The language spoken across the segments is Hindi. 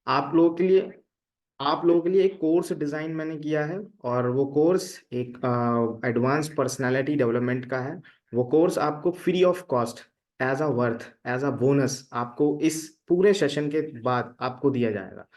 आप लोगों के लिए आप लोगों के लिए एक कोर्स डिजाइन मैंने किया है, और वो कोर्स एक एडवांस पर्सनालिटी डेवलपमेंट का है। वो कोर्स आपको free of cost, as a worth, as a bonus, आपको इस पूरे सेशन के बाद आपको दिया जाएगा।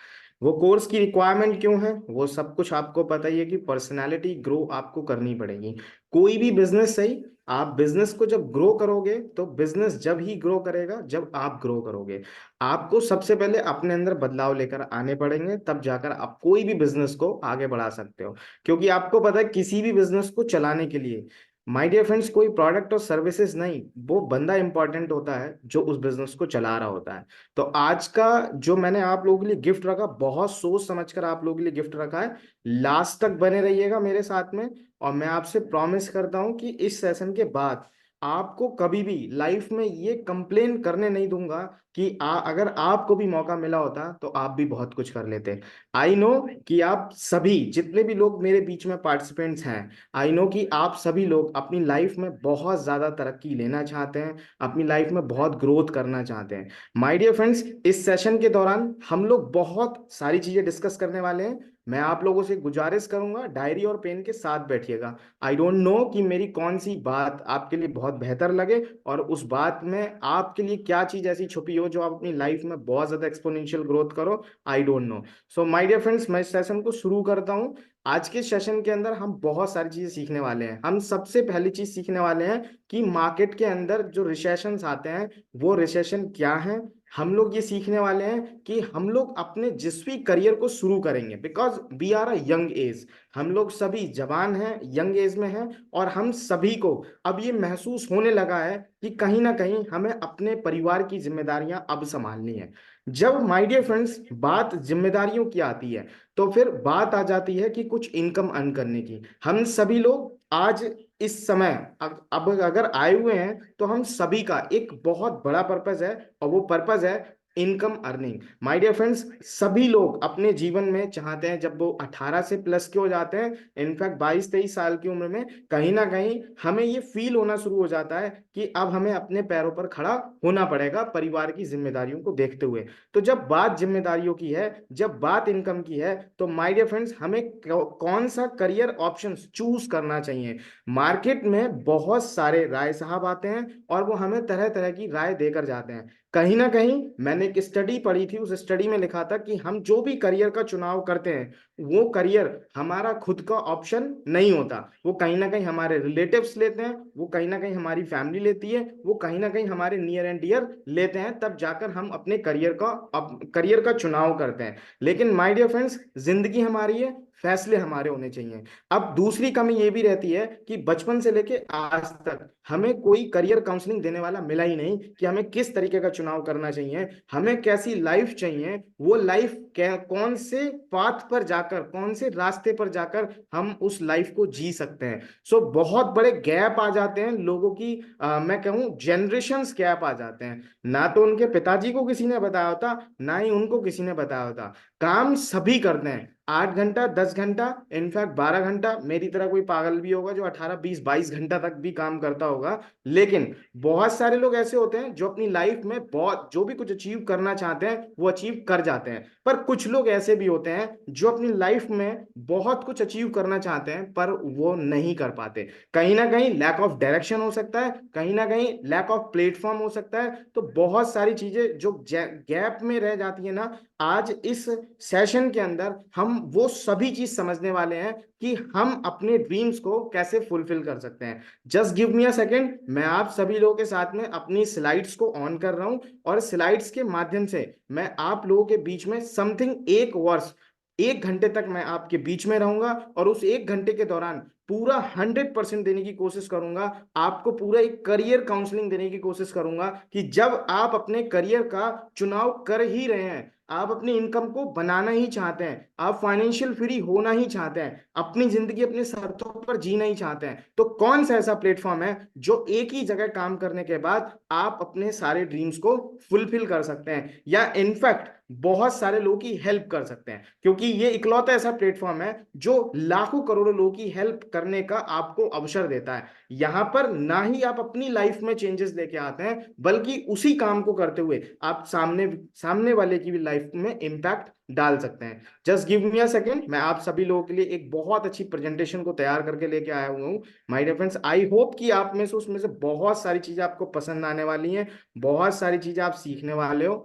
वो कोर्स की रिक्वायरमेंट क्यों है, वो सब कुछ आपको पता ही है कि पर्सनालिटी ग्रो आपको करनी पड़ेगी। कोई भी बिजनेस सही, आप बिजनेस को जब ग्रो करोगे तो बिजनेस जब ही ग्रो करेगा जब आप ग्रो करोगे। आपको सबसे पहले अपने अंदर बदलाव लेकर आने पड़ेंगे, तब जाकर आप कोई भी बिजनेस को आगे बढ़ा सकते हो। क्योंकि आपको पता है किसी भी बिजनेस को चलाने के लिए, माय डियर फ्रेंड्स, कोई प्रोडक्ट और सर्विसेज नहीं, वो बंदा इंपॉर्टेंट होता है जो उस बिजनेस को चला रहा होता है। तो आज का जो मैंने आप लोगों के लिए गिफ्ट रखा, बहुत सोच समझकर आप लोगों के लिए गिफ्ट रखा है। लास्ट तक बने रहिएगा मेरे साथ में। और मैं आपसे प्रॉमिस करता हूं कि इस सेशन के बाद आपको कभी भी लाइफ में ये कंप्लेन करने नहीं दूंगा कि अगर आपको भी मौका मिला होता तो आप भी बहुत कुछ कर लेते। आई नो कि आप सभी जितने भी लोग मेरे बीच में पार्टिसिपेंट्स हैं, आई नो कि आप सभी लोग अपनी लाइफ में बहुत ज्यादा तरक्की लेना चाहते हैं, अपनी लाइफ में बहुत ग्रोथ करना चाहते हैं। माय डियर फ्रेंड्स, इस सेशन के दौरान हम लोग बहुत सारी चीजें डिस्कस करने वाले हैं। मैं आप लोगों से गुजारिश करूंगा, डायरी और पेन के साथ बैठिएगा। आई डोंट नो कि मेरी कौन सी बात आपके लिए बहुत बेहतर लगे, और उस बात में आपके लिए क्या चीज ऐसी छुपी हो जो आप अपनी लाइफ में बहुत ज्यादा एक्सपोनेंशियल ग्रोथ करो। I don't know. So my dear friends, मैं इस सेशन को शुरू करता हूं। आज के सेशन के अंदर हम बहुत सारी चीजें सीखने वाले हैं। हम सबसे पहली चीज सीखने वाले हैं कि मार्केट के अंदर जो रिसेशंस आते हैं वो रिसेशन क्या है। हम लोग ये सीखने वाले हैं कि हम लोग अपने जिस भी करियर को शुरू करेंगे, because we are a young age, हम लोग सभी जवान हैं, यंग एज में हैं, और हम सभी को अब ये महसूस होने लगा है कि कहीं ना कहीं हमें अपने परिवार की जिम्मेदारियां अब संभालनी है। जब माय डियर फ्रेंड्स बात जिम्मेदारियों की आती है, तो फिर बात आ जाती है कि कुछ इनकम अर्न करने की। हम सभी लोग आज इस समय अब अगर आए हुए हैं तो हम सभी का एक बहुत बड़ा पर्पज है, और वो पर्पज है income earning. My dear friends, सभी लोग अपने जीवन में चाहते हैं, जब वो 18 से प्लस के हो जाते हैं, इनफैक्ट 22-23 साल की उम्र में, कहीं ना कहीं हमें ये फील होना शुरू हो जाता है कि अब हमें अपने पैरों पर खड़ा होना पड़ेगा परिवार की जिम्मेदारियों को देखते हुए। तो जब बात जिम्मेदारियों की है, जब बात इनकम की है, तो माय डियर फ्रेंड्स हमें कौन सा करियर ऑप्शन चूज करना चाहिए। मार्केट में बहुत सारे राय साहब आते हैं, और वो हमें तरह तरह की राय देकर जाते हैं। कहीं ना कहीं मैंने एक स्टडी पढ़ी थी, उस स्टडी में लिखा था कि हम जो भी करियर का चुनाव करते हैं, वो करियर हमारा खुद का ऑप्शन नहीं होता। वो कहीं ना कहीं हमारे रिलेटिव्स लेते हैं, वो कहीं ना कहीं हमारी फैमिली लेती है, वो कहीं ना कहीं हमारे नियर एंड डियर लेते हैं, तब जाकर हम अपने करियर का चुनाव करते हैं। लेकिन माय डियर फ्रेंड्स, जिंदगी हमारी है, फैसले हमारे होने चाहिए। अब दूसरी कमी ये भी रहती है कि बचपन से लेके आज तक हमें कोई करियर काउंसलिंग देने वाला मिला ही नहीं कि हमें किस तरीके का चुनाव करना चाहिए, हमें कैसी लाइफ चाहिए, वो लाइफ कौन से पाथ पर जाकर, कौन से रास्ते पर जाकर हम उस लाइफ को जी सकते हैं। सो बहुत बड़े गैप आ जाते हैं लोगों की, मैं कहूँ जनरेशंस गैप आ जाते हैं। ना तो उनके पिताजी को किसी ने बताया होता, ना ही उनको किसी ने बताया होता। काम सभी करते हैं, 8 घंटा, 10 घंटा, इनफैक्ट 12 घंटा। मेरी तरह कोई पागल भी होगा जो 18, 20, 22 घंटा तक भी काम करता होगा। लेकिन बहुत सारे लोग ऐसे होते हैं जो अपनी लाइफ में बहुत जो भी कुछ अचीव करना चाहते हैं वो अचीव कर जाते हैं। पर कुछ लोग ऐसे भी होते हैं जो अपनी लाइफ में बहुत कुछ अचीव करना चाहते हैं पर वो नहीं कर पाते। कहीं ना कहीं लैक ऑफ डायरेक्शन हो सकता है, कहीं ना कहीं लैक ऑफ प्लेटफॉर्म हो सकता है। तो बहुत सारी चीजें जो गैप में रह जाती है ना, आज इस सेशन के अंदर हम वो सभी चीज समझने वाले हैं कि हम अपने ड्रीम्स को कैसे फुलफिल कर सकते हैं। Just give me a second, मैं आप सभी लोगों के साथ में अपनी स्लाइड्स को ऑन कर रहा हूं, और स्लाइड्स के माध्यम से मैं आप लोगों के बीच में समथिंग 1 वर्ष, 1 घंटे तक मैं आपके बीच में रहूंगा, और उस 1 घंटे के दौरान पूरा 100% देने की कोशिश करूंगा। आपको पूरा एक करियर काउंसलिंग देने की कोशिश करूंगा कि जब आप अपने करियर का चुनाव कर ही रहे हैं, आप अपनी इनकम को बनाना ही चाहते हैं, आप फाइनेंशियल फ्री होना ही चाहते हैं, अपनी जिंदगी अपनी शर्तों पर जीना ही चाहते हैं, तो कौन सा ऐसा प्लेटफॉर्म है जो एक ही जगह काम करने के बाद आप अपने सारे ड्रीम्स को फुलफिल कर सकते हैं। या इनफैक्ट बहुत सारे लोगों की हेल्प कर सकते हैं, क्योंकि ये इकलौता ऐसा प्लेटफॉर्म है जो लाखों करोड़ों लोगों की हेल्प करने का आपको अवसर देता है। यहाँ पर ना ही आप अपनी लाइफ में चेंजेस लेके आते हैं, बल्कि उसी काम को करते हुए आप सामने सामने वाले की भी लाइफ में इम्पैक्ट डाल सकते हैं। Just give me a second, मैं आप सभी लोगों के लिए एक बहुत अच्छी प्रेजेंटेशन को तैयार करके लेके आया हुआ हूँ। My dear friends, I hope कि आप में से उसमें से बहुत सारी चीजें आपको पसंद आने वाली हैं, बहुत सारी चीजें आप सीखने वाले हो।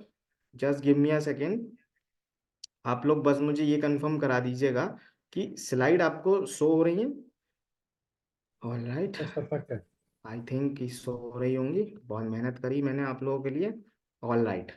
Just give me a second, आप लोग बस मुझे ये कंफर्म करा दीजिएगा कि स्लाइड आपको शो हो रही है। ऑल राइट, परफेक्ट है। आई थिंक कि शो हो रही होंगी, बहुत मेहनत करी मैंने आप लोगों के लिए। All right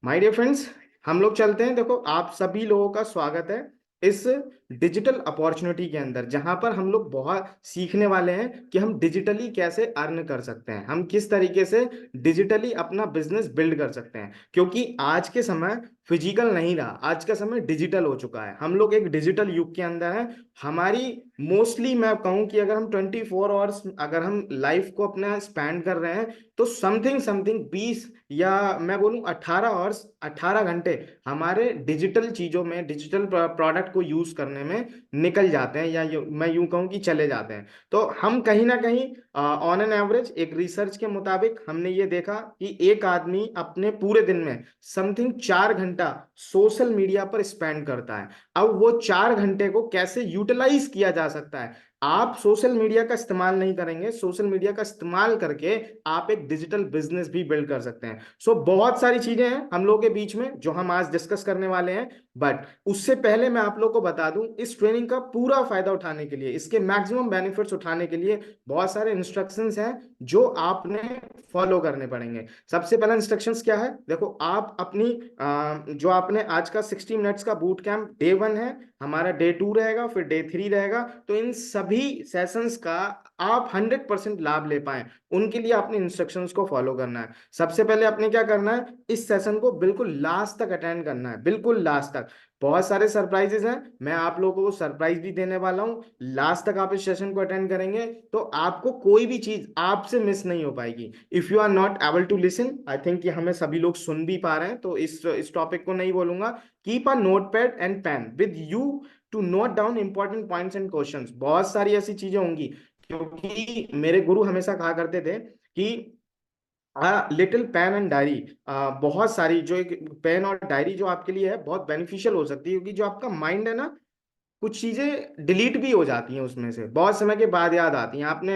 my dear friends, हम लोग चलते हैं। देखो, आप सभी लोगों का स्वागत है इस डिजिटल अपॉर्चुनिटी के अंदर, जहां पर हम लोग बहुत सीखने वाले हैं कि हम डिजिटली कैसे अर्न कर सकते हैं, हम किस तरीके से डिजिटली अपना बिजनेस बिल्ड कर सकते हैं। क्योंकि आज के समय फिजिकल नहीं रहा, आज का समय डिजिटल हो चुका है, हम लोग एक डिजिटल युग के अंदर हैं। हमारी मोस्टली मैं कहूँ कि अगर हम 24 आवर्स अगर हम लाइफ को अपना स्पेंड कर रहे हैं, तो समथिंग समथिंग 20 या मैं बोलूं 18 आवर्स, 18 घंटे हमारे डिजिटल चीजों में, डिजिटल प्रोडक्ट को यूज करने में निकल जाते हैं, या मैं यूं कहूं कि चले जाते हैं। तो हम कहीं ना कहीं ऑन एन एवरेज, एक रिसर्च के मुताबिक हमने ये देखा कि एक आदमी अपने पूरे दिन में समथिंग 4 घंटा सोशल मीडिया पर स्पेंड करता है। अब वो 4 घंटे को कैसे यूटिलाइज किया जा सकता है, आप सोशल मीडिया का इस्तेमाल नहीं करेंगे, सोशल मीडिया का इस्तेमाल करके आप एक डिजिटल बिजनेस भी बिल्ड कर सकते हैं। सो बहुत सारी चीजें हैं हम लोग के बीच में जो हम आज डिस्कस करने वाले हैं। बट उससे पहले मैं आप लोग को बता दूं, इस ट्रेनिंग का पूरा फायदा उठाने के लिए, इसके मैक्सिमम बेनिफिट्स उठाने के लिए बहुत सारे इंस्ट्रक्शंस हैं जो आपने फॉलो करने पड़ेंगे। सबसे पहला इंस्ट्रक्शंस क्या है, देखो, आप अपनी जो आपने आज का 60 मिनट्स का बूट कैंप डे 1 है, हमारा डे 2 रहेगा, फिर डे 3 रहेगा, तो इन सभी सेशंस का आप 100% लाभ ले पाए, उनके लिए आपने इंस्ट्रक्शंस को फॉलो करना है। सबसे पहले आपने क्या करना है, इस सेशन को बिल्कुल लास्ट तक अटेंड करना है, बिल्कुल लास्ट तक। बहुत सारे सरप्राइजेस हैं, मैं आप लोगों को सरप्राइज भी देने वाला हूं। लास्ट तक आप इस सेशन को अटेंड करेंगे तो आपको कोई भी चीज आपसे मिस नहीं हो पाएगी। If you are not able to listen, I think कि हमें सभी लोग सुन भी पा रहे हैं, तो इस टॉपिक को नहीं बोलूंगा। Keep a note pad and pen with you to note down important points and questions. बहुत सारी ऐसी चीजें होंगी, क्योंकि मेरे गुरु हमेशा कहा करते थे कि लिटिल पेन एंड डायरी, बहुत सारी जो एक पेन और डायरी जो आपके लिए है बहुत बेनिफिशियल हो सकती है, क्योंकि जो आपका माइंड है ना, कुछ चीजें डिलीट भी हो जाती हैं उसमें से, बहुत समय के बाद याद आती हैं, आपने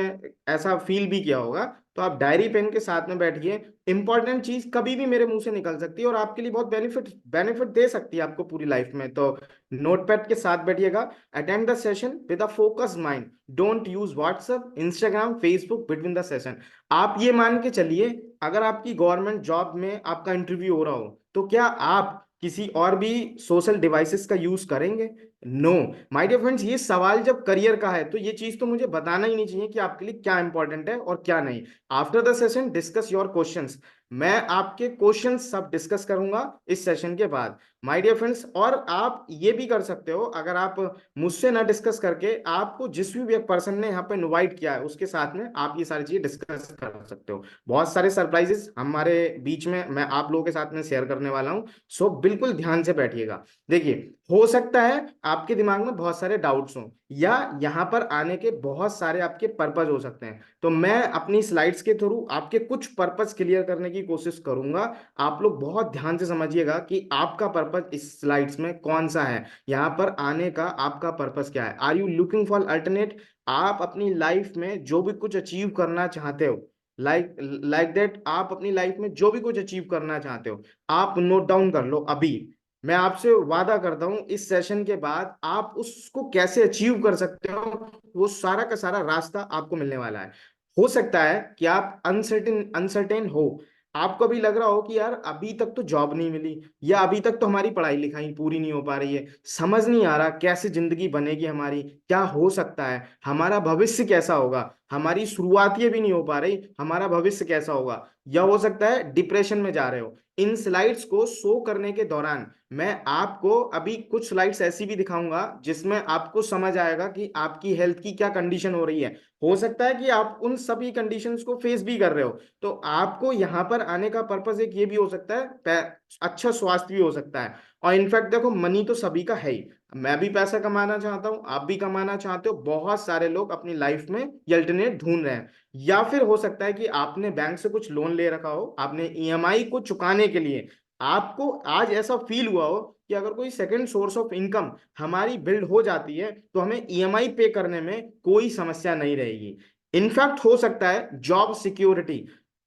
ऐसा फील भी किया होगा। तो आप डायरी पेन के साथ में बैठिए, इंपॉर्टेंट चीज कभी भी मेरे मुंह से निकल सकती है और आपके लिए बहुत बेनिफिट दे सकती है आपको पूरी लाइफ में। तो नोटपैड के साथ बैठिएगा। Attend the session with a focused mind, don't use WhatsApp, Instagram, Facebook between the session. आप ये मान के चलिए, अगर आपकी गवर्नमेंट जॉब में आपका इंटरव्यू हो रहा हो, तो क्या आप किसी और भी सोशल डिवाइसेस का यूज करेंगे? नो। माय डियर फ्रेंड्स, ये सवाल जब करियर का है तो ये चीज तो मुझे बताना ही नहीं चाहिए कि आपके लिए क्या इंपॉर्टेंट है और क्या नहीं। After the session discuss your questions, मैं आपके क्वेश्चंस सब डिस्कस करूंगा इस सेशन के बाद। माय डियर फ्रेंड्स, और आप ये भी कर सकते हो, अगर आप मुझसे ना डिस्कस करके आपको जिस भी पर्सन ने यहाँ पे इनवाइट किया है उसके साथ में आप ये सारी चीजें डिस्कस कर सकते हो। बहुत सारे सरप्राइजेस हमारे बीच में मैं आप लोगों के साथ में शेयर करने वाला हूँ। सो बिल्कुल ध्यान से बैठिएगा। देखिए, हो सकता है आपके दिमाग में बहुत सारे डाउट्स हों, या यहाँ पर आने के बहुत सारे आपके पर्पज हो सकते हैं, तो मैं अपनी स्लाइड्स के थ्रू आपके कुछ पर्पज क्लियर करने की कोशिश करूंगा। आप लोग बहुत ध्यान से समझिएगा कि आपका पर्पज इस स्लाइड्स में कौन सा है, यहाँ पर आने का आपका पर्पज क्या है। Are you looking for alternate? आप अपनी लाइफ में जो भी कुछ अचीव करना चाहते हो, लाइक दैट, आप अपनी लाइफ में जो भी कुछ अचीव करना चाहते हो, आप नोट डाउन कर लो अभी। मैं आपसे वादा करता हूं इस सेशन के बाद आप उसको कैसे अचीव कर सकते हो, वो सारा का सारा रास्ता आपको मिलने वाला है। हो सकता है कि आप अनसर्टेन अनसर्टेन हो, आपको भी लग रहा हो कि यार अभी तक तो जॉब नहीं मिली, या अभी तक तो हमारी पढ़ाई लिखाई पूरी नहीं हो पा रही है, समझ नहीं आ रहा कैसे जिंदगी बनेगी हमारी, क्या हो सकता है, हमारा भविष्य कैसा होगा, हमारी शुरुआत ये भी नहीं हो पा रही, हमारा भविष्य कैसा होगा, या हो सकता है डिप्रेशन में जा रहे हो। इन स्लाइड्स को शो करने के दौरान मैं आपको अभी कुछ स्लाइड्स ऐसी भी दिखाऊंगा जिसमें आपको समझ आएगा कि आपकी हेल्थ की क्या कंडीशन हो रही है। हो सकता है कि आप उन सभी कंडीशंस को फेस भी कर रहे हो, तो आपको यहाँ पर आने का पर्पस एक ये भी हो सकता है, अच्छा स्वास्थ्य भी हो सकता है। और इनफैक्ट देखो, मनी तो सभी का है ही। मैं भी पैसा कमाना चाहता हूँ, आप भी कमाना चाहते हो, बहुत सारे लोग अपनी लाइफ में ये अल्टरनेट ढूंढ रहे हैं। या फिर हो सकता है कि आपने बैंक से कुछ लोन ले रखा हो, आपने ईएमआई को चुकाने के लिए आपको आज ऐसा फील हुआ हो कि अगर कोई सेकंड सोर्स ऑफ इनकम हमारी बिल्ड हो जाती है तो हमें ईएमआई पे करने में कोई समस्या नहीं रहेगी। इनफैक्ट हो सकता है जॉब सिक्योरिटी।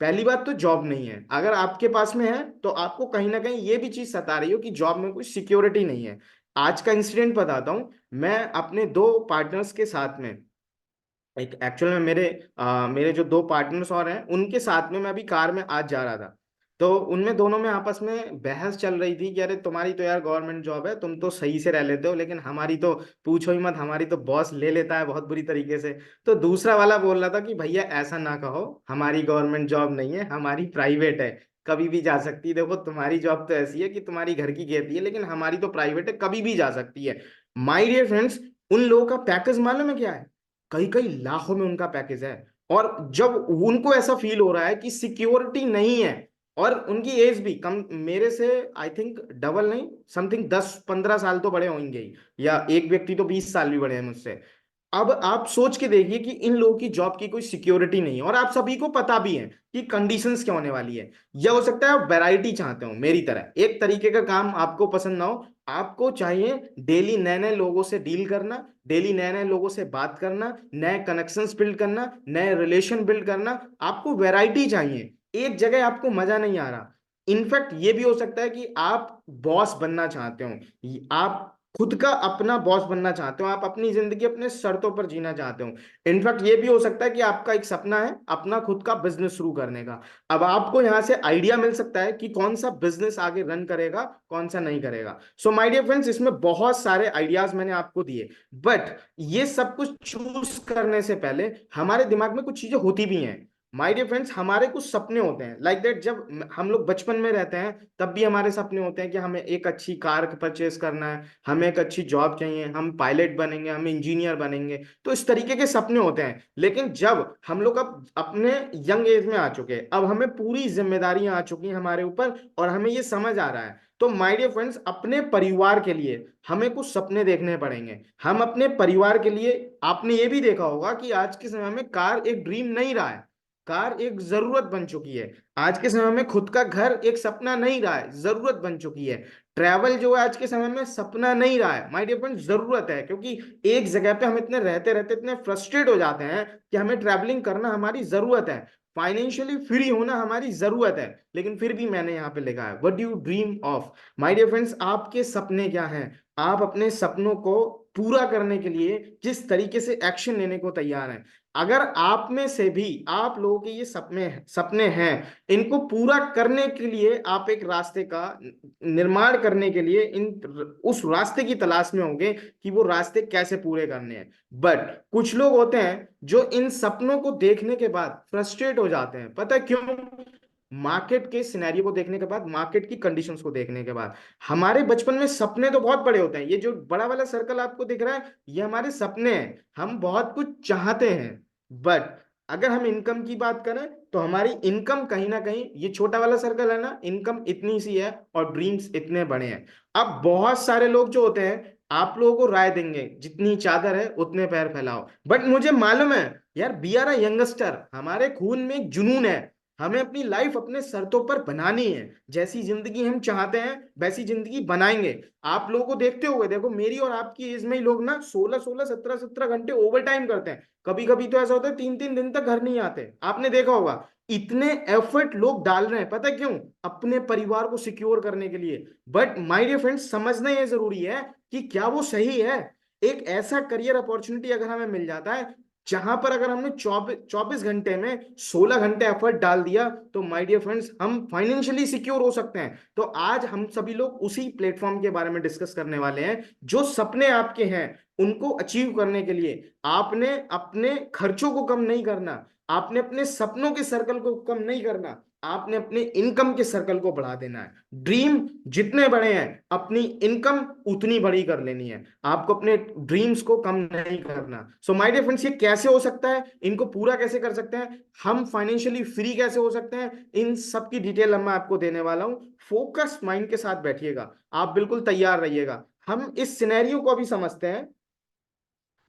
पहली बात तो जॉब नहीं है, अगर आपके पास में है तो आपको कहीं ना कहीं ये भी चीज सता रही हो कि जॉब में कोई सिक्योरिटी नहीं है। आज का इंसिडेंट बताता हूं। मैं अपने दो पार्टनर्स के साथ में, एक एक्चुअल में मेरे जो दो पार्टनर्स और हैं उनके साथ में मैं अभी कार में आज जा रहा था। तो उनमें दोनों में आपस में बहस चल रही थी कि अरे तुम्हारी तो यार गवर्नमेंट जॉब है, तुम तो सही से रह लेते हो, लेकिन हमारी तो पूछो ही मत, हमारी तो बॉस ले लेता है बहुत बुरी तरीके से। तो दूसरा वाला बोल रहा था कि भैया ऐसा ना कहो, हमारी गवर्नमेंट जॉब नहीं है, हमारी प्राइवेट है, कभी भी जा सकती है। देखो तुम्हारी जॉब तो ऐसी है कि तुम्हारी घर की खेती है, लेकिन हमारी तो प्राइवेट है, कभी भी जा सकती है। माय डियर फ्रेंड्स, उन लोगों का पैकेज मालूम है क्या है? कई कई लाखों में उनका पैकेज है। और जब उनको ऐसा फील हो रहा है कि सिक्योरिटी नहीं है, और उनकी एज भी कम मेरे से, आई थिंक डबल नहीं, समथिंग 10-15 साल तो बड़े होंगे ही, या एक व्यक्ति तो 20 साल भी बड़े हैं मुझसे। अब आप सोच के देखिए कि इन लोगों की जॉब की कोई सिक्योरिटी नहीं है, और आप सभी को पता भी है कि कंडीशंस क्या होने वाली है। या हो सकता है आप वैरायटी चाहते हो मेरी तरह, एक तरीके का काम आपको पसंद ना हो, आपको चाहिए डेली नए नए लोगों से डील करना, डेली नए नए लोगों से बात करना, नए कनेक्शंस बिल्ड करना, नए रिलेशन बिल्ड करना। आपको वैरायटी चाहिए, एक जगह आपको मजा नहीं आ रहा। इनफैक्ट ये भी हो सकता है कि आप बॉस बनना चाहते हो, आप खुद का अपना बॉस बनना चाहते हो, आप अपनी जिंदगी अपने शर्तों पर जीना चाहते हो। इनफैक्ट ये भी हो सकता है कि आपका एक सपना है अपना खुद का बिजनेस शुरू करने का। अब आपको यहां से आइडिया मिल सकता है कि कौन सा बिजनेस आगे रन करेगा, कौन सा नहीं करेगा। सो माय डियर फ्रेंड्स, इसमें बहुत सारे आइडियाज मैंने आपको दिए, बट ये सब कुछ चूज करने से पहले हमारे दिमाग में कुछ चीजें होती भी हैं। माय डियर फ्रेंड्स, हमारे कुछ सपने होते हैं, लाइक दैट। जब हम लोग बचपन में रहते हैं तब भी हमारे सपने होते हैं कि हमें एक अच्छी कार परचेज करना है, हमें एक अच्छी जॉब चाहिए, हम पायलट बनेंगे, हम इंजीनियर बनेंगे। तो इस तरीके के सपने होते हैं। लेकिन जब हम लोग अब अपने यंग एज में आ चुके हैं, अब हमें पूरी जिम्मेदारियां आ चुकी हैं हमारे ऊपर, और हमें ये समझ आ रहा है, तो माय डियर फ्रेंड्स, अपने परिवार के लिए हमें कुछ सपने देखने पड़ेंगे। हम अपने परिवार के लिए, आपने ये भी देखा होगा कि आज के समय में कार एक ड्रीम नहीं रहा है, कार एक जरूरत बन चुकी है। आज के समय में खुद का घर एक सपना नहीं रहा है, जरूरत बन चुकी है। ट्रैवल जो है आज के समय में सपना नहीं रहा है माय डियर फ्रेंड, जरूरत है। क्योंकि एक जगह पे हम इतने रहते रहते इतने फ्रस्ट्रेट हो जाते हैं कि हमें ट्रैवलिंग करना हमारी जरूरत है, फाइनेंशियली फ्री होना हमारी जरूरत है। लेकिन फिर भी मैंने यहाँ पे लिखा है, what do you dream of? My dear friends, आपके सपने क्या हैं? आप अपने सपनों को पूरा करने के लिए किस तरीके से एक्शन लेने को तैयार हैं? अगर आप में से भी, आप लोगों के ये सपने सपने हैं, इनको पूरा करने के लिए आप एक रास्ते का निर्माण करने के लिए इन उस रास्ते की तलाश में होंगे कि वो रास्ते कैसे पूरे करने हैं। बट कुछ लोग होते हैं जो इन सपनों को देखने के बाद फ्रस्ट्रेट हो जाते हैं। पता है क्यों? मार्केट के सिनेरियो को देखने के बाद, मार्केट की कंडीशंस को देखने के बाद। हमारे बचपन में सपने तो बहुत बड़े होते हैं, ये जो बड़ा वाला सर्कल आपको दिख रहा है ये हमारे सपने हैं, हम बहुत कुछ चाहते हैं। बट अगर हम इनकम की बात करें तो हमारी इनकम कहीं ना कहीं, ये छोटा वाला सर्कल है ना, इनकम इतनी सी है और ड्रीम्स इतने बड़े हैं। अब बहुत सारे लोग जो होते हैं आप लोगों को राय देंगे जितनी चादर है उतने पैर फैलाओ, बट मुझे मालूम है यार, वी आर अ यंगस्टर, हमारे खून में एक जुनून है, हमें अपनी लाइफ अपने शर्तों पर बनानी है, जैसी जिंदगी हम चाहते हैं वैसी जिंदगी बनाएंगे। आप लोगों को देखते हुए, देखो मेरी और आपकी एज में ही लोग ना 16-16 17-17 घंटे ओवर टाइम करते हैं। कभी कभी तो ऐसा होता है 3-3 दिन तक घर नहीं आते, आपने देखा होगा। इतने एफर्ट लोग डाल रहे हैं, पता है क्यों? अपने परिवार को सिक्योर करने के लिए। बट माय डियर फ्रेंड्स, समझना ये जरूरी है कि क्या वो सही है। एक ऐसा करियर अपॉर्चुनिटी अगर हमें मिल जाता है जहां पर अगर हमने 24 24 घंटे में 16 घंटे एफर्ट डाल दिया, तो माय डियर फ्रेंड्स हम फाइनेंशियली सिक्योर हो सकते हैं। तो आज हम सभी लोग उसी प्लेटफॉर्म के बारे में डिस्कस करने वाले हैं। जो सपने आपके हैं उनको अचीव करने के लिए आपने अपने खर्चों को कम नहीं करना, आपने अपने सपनों के सर्कल को कम नहीं करना, आपने अपने इनकम के सर्कल को बढ़ा देना है। ड्रीम जितने बड़े हैं, अपनी इनकम उतनी बड़ी कर लेनी है। आपको अपने ड्रीम्स को कम नहीं करना। सो माय डियर फ्रेंड्स, ये कैसे हो सकता है, इनको पूरा कैसे कर सकते हैं, हम फाइनेंशियली फ्री कैसे हो सकते हैं, इन सब की डिटेल मैं आपको देने वाला हूं। फोकस माइंड के साथ बैठिएगा, आप बिल्कुल तैयार रहिएगा। हम इस सिनेरियो को अभी समझते हैं।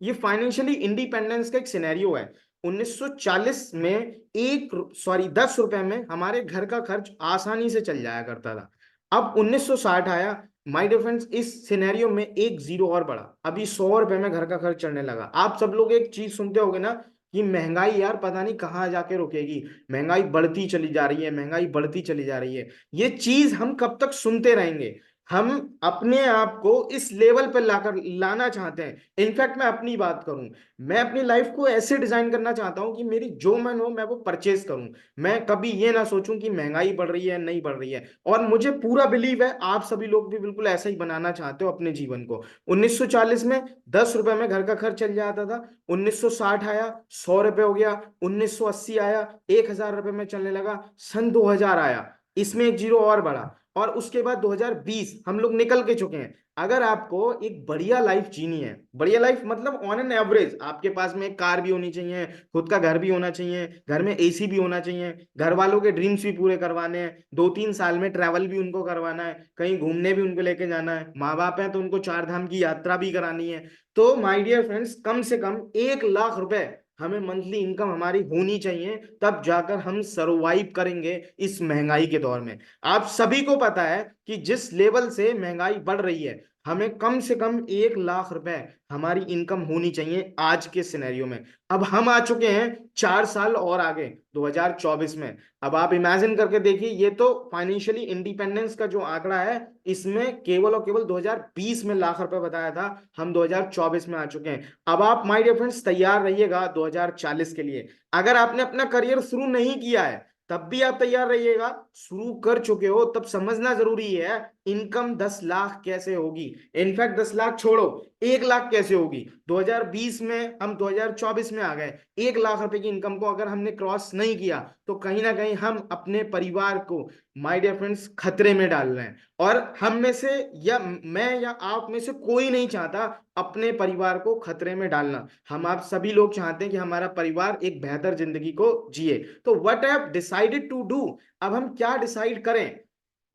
ये फाइनेंशियली इंडिपेंडेंस का एक सिनेरियो है। 1940 में एक सॉरी 10 रुपए में हमारे घर का खर्च आसानी से चल जाया करता था। अब 1960 आया। माय डियर फ्रेंड्स, इस सिनेरियो में एक जीरो और बढ़ा, अभी 100 रुपए में घर का खर्च चलने लगा। आप सब लोग एक चीज सुनते होगे ना कि महंगाई यार पता नहीं कहाँ जाके रुकेगी, महंगाई बढ़ती चली जा रही है, महंगाई बढ़ती चली जा रही है। ये चीज हम कब तक सुनते रहेंगे। हम अपने आप को इस लेवल पर लाकर लाना चाहते हैं। इनफैक्ट मैं अपनी बात करूं, मैं अपनी लाइफ को ऐसे डिजाइन करना चाहता हूं कि मेरी जो मन हो मैं वो परचेज करूं। मैं कभी ये ना सोचूं कि महंगाई बढ़ रही है नहीं बढ़ रही है। और मुझे पूरा बिलीव है आप सभी लोग भी बिल्कुल ऐसा ही बनाना चाहते हो अपने जीवन को। 1940 में 10 रुपए में घर का खर्च चल जाता था। 1960 आया, 100 रुपए हो गया। 1980 आया, 1000 रुपए में चलने लगा। सन 2000 आया, इसमें एक जीरो और बढ़ा। और उसके बाद 2020 हम लोग निकल के चुके हैं। अगर आपको एक बढ़िया लाइफ जीनी है, बढ़िया लाइफ मतलब ऑन एन एवरेज आपके पास में एक कार भी होनी चाहिए, खुद का घर भी होना चाहिए, घर में एसी भी होना चाहिए, घर वालों के ड्रीम्स भी पूरे करवाने हैं, 2-3 साल में ट्रैवल भी उनको करवाना है, कहीं घूमने भी उनको लेके जाना है, माँ बाप हैं तो उनको 4 धाम की यात्रा भी करानी है। तो माय डियर फ्रेंड्स, कम से कम 1 लाख रुपए हमें मंथली इनकम हमारी होनी चाहिए, तब जाकर हम सरवाइव करेंगे इस महंगाई के दौर में। आप सभी को पता है कि जिस लेवल से महंगाई बढ़ रही है, हमें कम से कम 1 लाख रुपए हमारी इनकम होनी चाहिए आज के सिनेरियो में। अब हम आ चुके हैं 4 साल और आगे, 2024 में। अब आप इमेजिन करके देखिए, ये तो फाइनेंशियली इंडिपेंडेंस का जो आंकड़ा है, इसमें केवल और केवल 2020 में लाख रुपए बताया था, हम 2024 में आ चुके हैं। अब आप माय डियर फ्रेंड्स तैयार रहिएगा 2040 के लिए। अगर आपने अपना करियर शुरू नहीं किया है तब भी आप तैयार रहिएगा। शुरू कर चुके हो तब समझना जरूरी है इनकम 10 लाख कैसे होगी। इनफैक्ट 10 लाख छोड़ो, 1 लाख कैसे होगी। 2020 में हम 2024 में आ गए। 1 लाख रुपए की इनकम को अगर हमने क्रॉस नहीं किया तो कहीं ना कहीं हम अपने परिवार को, माय डियर फ्रेंड्स, खतरे में डाल रहे हैं। और हम में से या मैं या आप में से कोई नहीं चाहता अपने परिवार को खतरे में डालना। हम आप सभी लोग चाहते हैं कि हमारा परिवार एक बेहतर जिंदगी को जिए। तो what I have decided to do, अब हम क्या डिसाइड करें।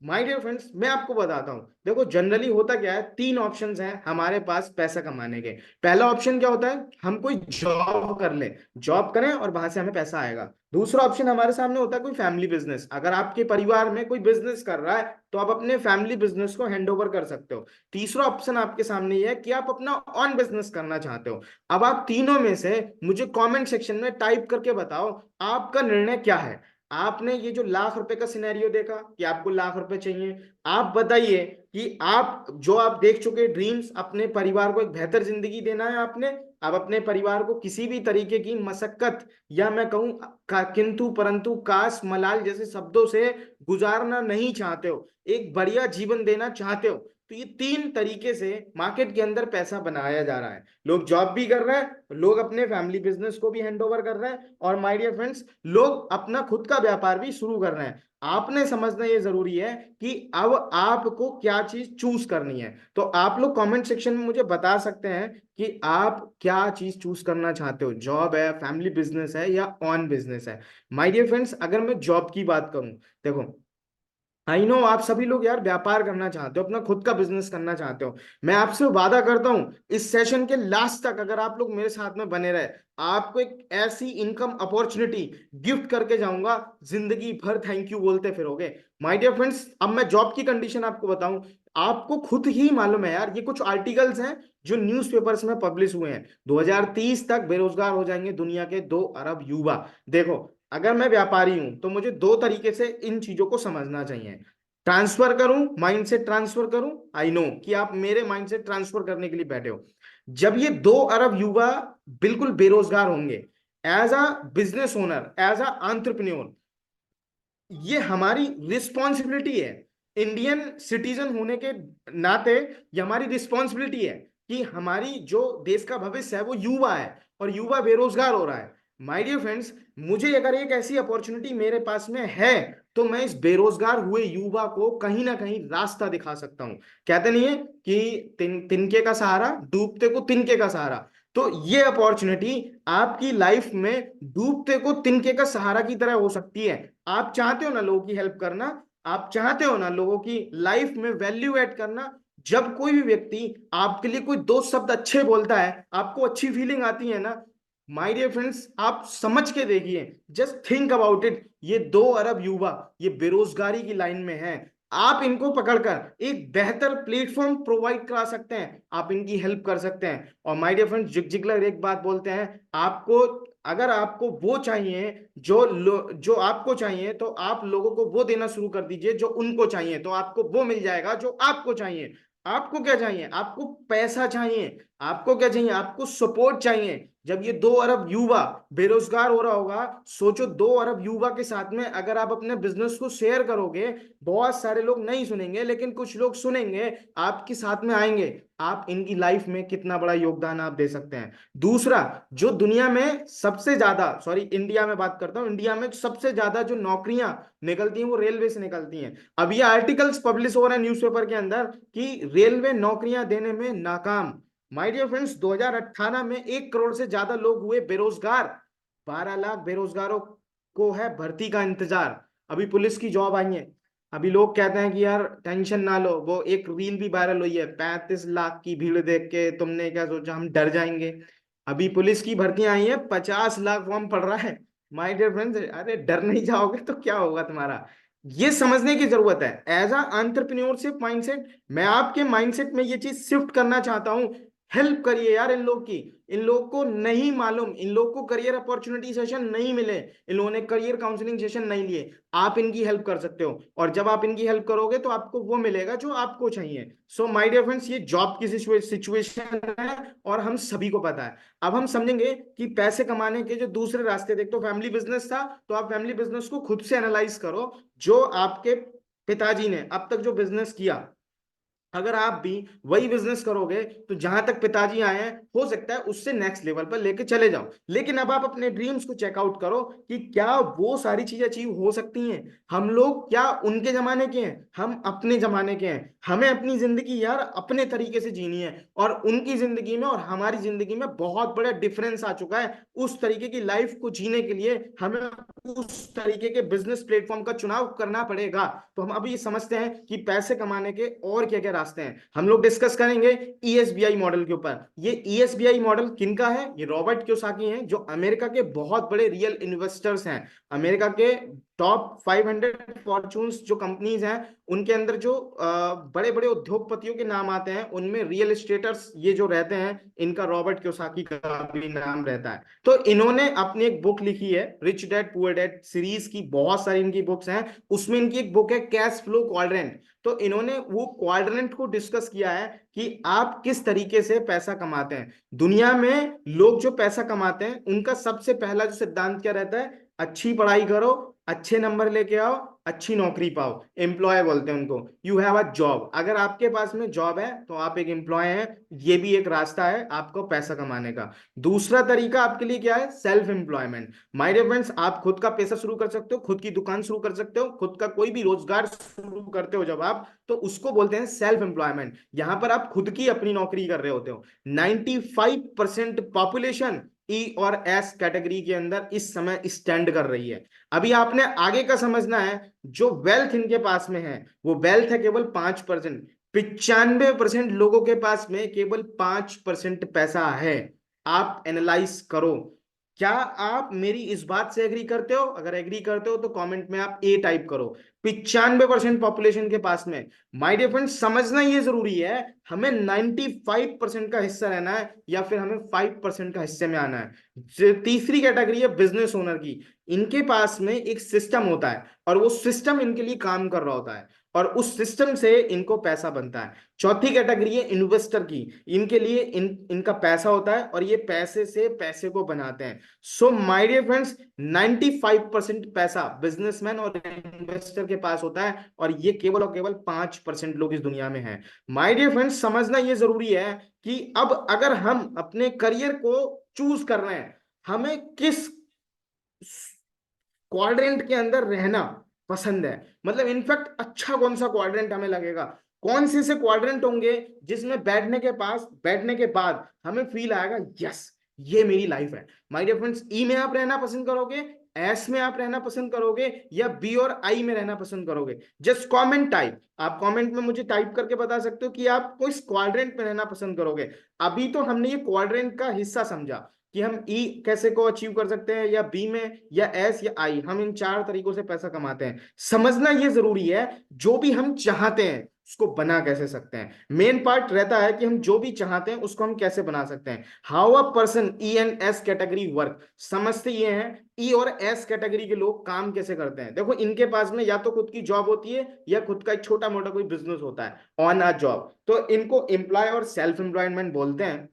माय डियर फ्रेंड्स, मैं आपको बताता हूं। देखो जनरली होता क्या है, 3 ऑप्शंस हैं हमारे पास पैसा कमाने के। पहला ऑप्शन क्या होता है, हम कोई जॉब कर ले, जॉब करें और वहां से हमें पैसा आएगा। दूसरा ऑप्शन हमारे सामने होता है कोई फैमिली बिजनेस। अगर आपके परिवार में कोई बिजनेस कर रहा है तो आप अपने फैमिली बिजनेस को हैंड ओवर कर सकते हो। तीसरा ऑप्शन आपके सामने ये है कि आप अपना ऑन बिजनेस करना चाहते हो। अब आप तीनों में से मुझे कमेंट सेक्शन में टाइप करके बताओ आपका निर्णय क्या है। आपने ये जो लाख रुपए का सिनेरियो देखा कि आपको लाख रुपए चाहिए, आप बताइए कि आप जो आप देख चुके ड्रीम्स, अपने परिवार को एक बेहतर जिंदगी देना है आपने। आप अपने परिवार को किसी भी तरीके की मशक्कत या मैं कहूं किंतु परंतु काश मलाल जैसे शब्दों से गुजारना नहीं चाहते हो, एक बढ़िया जीवन देना चाहते हो। तो ये 3 तरीके से मार्केट के अंदर पैसा बनाया जा रहा है। लोग जॉब भी कर रहे हैं, लोग अपने फैमिली बिजनेस को भी हैंड ओवर कर रहे हैं, और माय डियर फ्रेंड्स लोग अपना खुद का व्यापार भी शुरू कर रहे हैं। आपने समझना ये जरूरी है कि अब आपको क्या चीज चूज करनी है। तो आप लोग कमेंट सेक्शन में मुझे बता सकते हैं कि आप क्या चीज चूज करना चाहते हो, जॉब है, फैमिली बिजनेस है या ऑन बिजनेस है। माय डियर फ्रेंड्स, अगर मैं जॉब की बात करूं, देखो आई नो आप सभी लोग यार व्यापार करना चाहते हो, अपना खुद का बिजनेस करना चाहते हो। मैं आपसे वादा करता हूं इस सेशन के लास्ट तक अगर आप लोग मेरे साथ में बने रहे, आपको एक ऐसी इनकम अपॉर्चुनिटी गिफ्ट करके जाऊंगा, जिंदगी भर थैंक यू बोलते फिरोगे। माय डियर फ्रेंड्स, अब मैं जॉब की कंडीशन आपको बताऊं। आपको खुद ही मालूम है यार, ये कुछ आर्टिकल्स हैं जो न्यूज़पेपर्स में पब्लिश हुए हैं। 2030 तक बेरोजगार हो जाएंगे दुनिया के 2 अरब युवा। देखो, अगर मैं व्यापारी हूं तो मुझे 2 तरीके से इन चीजों को समझना चाहिए। ट्रांसफर करूं, माइंड से ट्रांसफर करूं। आई नो कि आप मेरे माइंड से ट्रांसफर करने के लिए बैठे हो। जब ये 2 अरब युवा बिल्कुल बेरोजगार होंगे, as a business owner, as a entrepreneur, ये हमारी रिस्पॉन्सिबिलिटी है। इंडियन सिटीजन होने के नाते ये हमारी रिस्पॉन्सिबिलिटी है कि हमारी जो देश का भविष्य है वो युवा है, और युवा बेरोजगार हो रहा है। माय डियर फ्रेंड्स, मुझे अगर एक ऐसी अपॉर्चुनिटी मेरे पास में है तो मैं इस बेरोजगार हुए युवा को कहीं ना कहीं रास्ता दिखा सकता हूँ। कहते नहीं है कि तिनके का सहारा, डूबते को तिनके का सहारा। तो ये अपॉर्चुनिटी आपकी लाइफ में डूबते को तिनके का सहारा की तरह हो सकती है। आप चाहते हो ना लोगों की हेल्प करना, आप चाहते हो ना लोगों की लाइफ में वैल्यू ऐड करना। जब कोई भी व्यक्ति आपके लिए कोई दो शब्द अच्छे बोलता है, आपको अच्छी फीलिंग आती है ना, माय डियर फ्रेंड्स, आप समझ के देखिए, जस्ट थिंक अबाउट इट। ये 2 अरब युवा ये बेरोजगारी की लाइन में हैं। आप इनको पकड़कर एक बेहतर प्लेटफॉर्म प्रोवाइड करा सकते हैं, आप इनकी हेल्प कर सकते हैं। और my dear friends, Zig Ziglar एक बात बोलते हैं, आपको अगर आपको वो चाहिए जो आपको चाहिए, तो आप लोगों को वो देना शुरू कर दीजिए जो उनको चाहिए, तो आपको वो मिल जाएगा जो आपको चाहिए। आपको क्या चाहिए? आपको पैसा चाहिए। आपको क्या चाहिए? आपको सपोर्ट चाहिए। जब ये 2 अरब युवा बेरोजगार हो रहा होगा, सोचो 2 अरब युवा के साथ में अगर आप अपने बिजनेस को शेयर करोगे, बहुत सारे लोग नहीं सुनेंगे लेकिन कुछ लोग सुनेंगे, आपके साथ में आएंगे। आप इनकी लाइफ में कितना बड़ा योगदान आप दे सकते हैं। दूसरा, जो दुनिया में सबसे ज्यादा, सॉरी इंडिया में बात करता हूं, इंडिया में सबसे ज्यादा जो नौकरियां निकलती हैं वो रेलवे से निकलती हैं। अब ये आर्टिकल्स पब्लिश हो रहे हैं न्यूज़पेपर के अंदर कि रेलवे नौकरियां देने में नाकाम। माय डियर फ्रेंड्स, 2018 में 1 करोड़ से ज्यादा लोग हुए बेरोजगार। 12 लाख बेरोजगारों को है भर्ती का इंतजार। अभी पुलिस की जॉब आई है। अभी लोग कहते हैं कि यार टेंशन ना लो, वो एक रील भी वायरल हुई है, 35 लाख की भीड़ देख के तुमने क्या सोचा हम डर जाएंगे। अभी पुलिस की भर्तियां आई है, 50 लाख फॉर्म पड़ रहा है। माय डियर फ्रेंड्स, अरे डर नहीं जाओगे तो क्या होगा तुम्हारा? ये समझने की जरूरत है एज अ एंटरप्रेन्योरशिप माइंडसेट। मैं आपके माइंडसेट में ये चीज शिफ्ट करना चाहता हूं। हेल्प करिए यार इन लोग की। इन लोग को नहीं मालूम, इन लोग को करियर अपॉर्चुनिटी सेशन नहीं मिले, इन लोगों ने करियर काउंसलिंग सेशन नहीं लिए। आप इनकी हेल्प कर सकते हो, और जब आप इनकी हेल्प करोगे तो आपको वो मिलेगा जो आपको चाहिए। सो माय डियर फ्रेंड्स, ये जॉब की सिचुएशन है और हम सभी को पता है। अब हम समझेंगे कि पैसे कमाने के जो दूसरे रास्ते, देख तो फैमिली बिजनेस था, तो आप फैमिली बिजनेस को खुद से एनालाइज करो। जो आपके पिताजी ने अब तक जो बिजनेस किया, अगर आप भी वही बिजनेस करोगे तो जहां तक पिताजी आए हैं हो सकता है उससे नेक्स्ट लेवल पर लेके चले जाओ। लेकिन अब आप अपने ड्रीम्स को चेकआउट करो कि क्या वो सारी चीजें अचीव हो सकती हैं। हम लोग क्या उनके जमाने के हैं? हम अपने जमाने के हैं। हमें अपनी जिंदगी यार अपने तरीके से जीनी है, और उनकी जिंदगी में और हमारी जिंदगी में बहुत बड़ा डिफरेंस आ चुका है। उस तरीके की लाइफ को जीने के लिए हमें उस तरीके के बिजनेस प्लेटफॉर्म का चुनाव करना पड़ेगा। तो हम अभी समझते हैं कि पैसे कमाने के और क्या क्या रास्ते हैं। हम लोग डिस्कस करेंगे ईएसबीआई मॉडल के ऊपर। ये ईएसबीआई मॉडल किनका है? ये रॉबर्ट कियोसाकी हैं, जो अमेरिका के बहुत बड़े रियल इन्वेस्टर्स हैं। अमेरिका के टॉप 500 फॉर्चून्स जो कंपनीज हैं, उनके अंदर जो बड़े बड़े उद्योगपतियों के नाम आते हैं, उनमें रियल एस्टेटर्स ये जो रहते हैं, इनका रॉबर्ट कियोसाकी का भी नाम रहता है। तो इन्होंने अपनी एक बुक लिखी है, rich dad poor dad series की, बहुत सारी इनकी बुक्स हैं। उसमें इनकी एक बुक है कैश फ्लो क्वाड्रेंट। तो इन्होंने वो क्वाड्रेंट को डिस्कस किया है कि आप किस तरीके से पैसा कमाते हैं। दुनिया में लोग जो पैसा कमाते हैं, उनका सबसे पहला जो सिद्धांत क्या रहता है? अच्छी पढ़ाई करो, अच्छे नंबर लेके आओ, अच्छी नौकरी पाओ। एम्प्लॉय बोलते हैं उनको, यू हैव अ जॉब। अगर आपके पास में जॉब है तो आप एक एम्प्लॉय हैं। ये भी एक रास्ता है आपको पैसा कमाने का। दूसरा तरीका आपके लिए क्या है? Self employment. My dear friends, आप खुद का पैसा शुरू कर सकते हो, खुद की दुकान शुरू कर सकते हो, खुद का कोई भी रोजगार शुरू करते हो जब आप, तो उसको बोलते हैं सेल्फ एम्प्लॉयमेंट। यहां पर आप खुद की अपनी नौकरी कर रहे होते हो। 95% पॉपुलेशन ई और एस कैटेगरी के अंदर इस समय स्टैंड कर रही है। अभी आपने आगे का समझना है। जो वेल्थ इनके पास में है, वो वेल्थ है केवल 5%। 95% लोगों के पास में केवल 5% पैसा है। आप एनालाइज करो। क्या आप मेरी इस बात से एग्री करते हो? अगर एग्री करते हो तो कमेंट में आप ए टाइप करो। 95% पॉपुलेशन के पास में। माय डियर फ्रेंड्स, समझना ये जरूरी है, हमें 95% का हिस्सा रहना है या फिर हमें 5% का हिस्से में आना है। तीसरी कैटेगरी है बिजनेस ओनर की। इनके पास में एक सिस्टम होता है, और वो सिस्टम इनके लिए काम कर रहा होता है, और उस सिस्टम से इनको पैसा बनता है। चौथी कैटेगरी है इन्वेस्टर की। इनके लिए इनका पैसा होता है, और ये पैसे से पैसे को बनाते हैं। सो माय डियर फ्रेंड्स, 95% पैसा बिजनेसमैन और इन्वेस्टर के पास होता है, और ये केवल और केवल 5% लोग इस दुनिया में हैं। माय डियर फ्रेंड्स, समझना ये जरूरी है कि अब अगर हम अपने करियर को चूज कर रहे हैं, हमें किस क्वाड्रेंट के अंदर रहना, पसंद है। मतलब इनफैक्ट अच्छा कौन सा क्वाड्रेंट हमें लगेगा, कौन से क्वाड्रेंट होंगे जिसमें बैठने के बाद हमें फील आएगा यस ये मेरी लाइफ है। माय डियर फ्रेंड्स, ई में आप रहना पसंद करोगे, एस में आप रहना पसंद करोगे, या बी और आई में रहना पसंद करोगे? जस्ट कमेंट टाइप, आप कमेंट में मुझे टाइप करके बता सकते हो कि आप किस क्वाड्रेंट में रहना पसंद करोगे। अभी तो हमने ये क्वाड्रेंट का हिस्सा समझा कि हम ई कैसे को अचीव कर सकते हैं, या बी में, या एस, या आई, हम इन चार तरीकों से पैसा कमाते हैं। समझना ये जरूरी है जो भी हम चाहते हैं उसको बना कैसे सकते हैं। मेन पार्ट रहता है कि हम जो भी चाहते हैं उसको हम कैसे बना सकते हैं। How a person E and S category work, समझते ये हैं ई और एस कैटेगरी के लोग काम कैसे करते हैं। देखो इनके पास में या तो खुद की जॉब होती है या खुद का एक छोटा मोटा कोई बिजनेस होता है ऑन अ जॉब, तो इनको एम्प्लॉय और सेल्फ एम्प्लॉयमेंट बोलते हैं।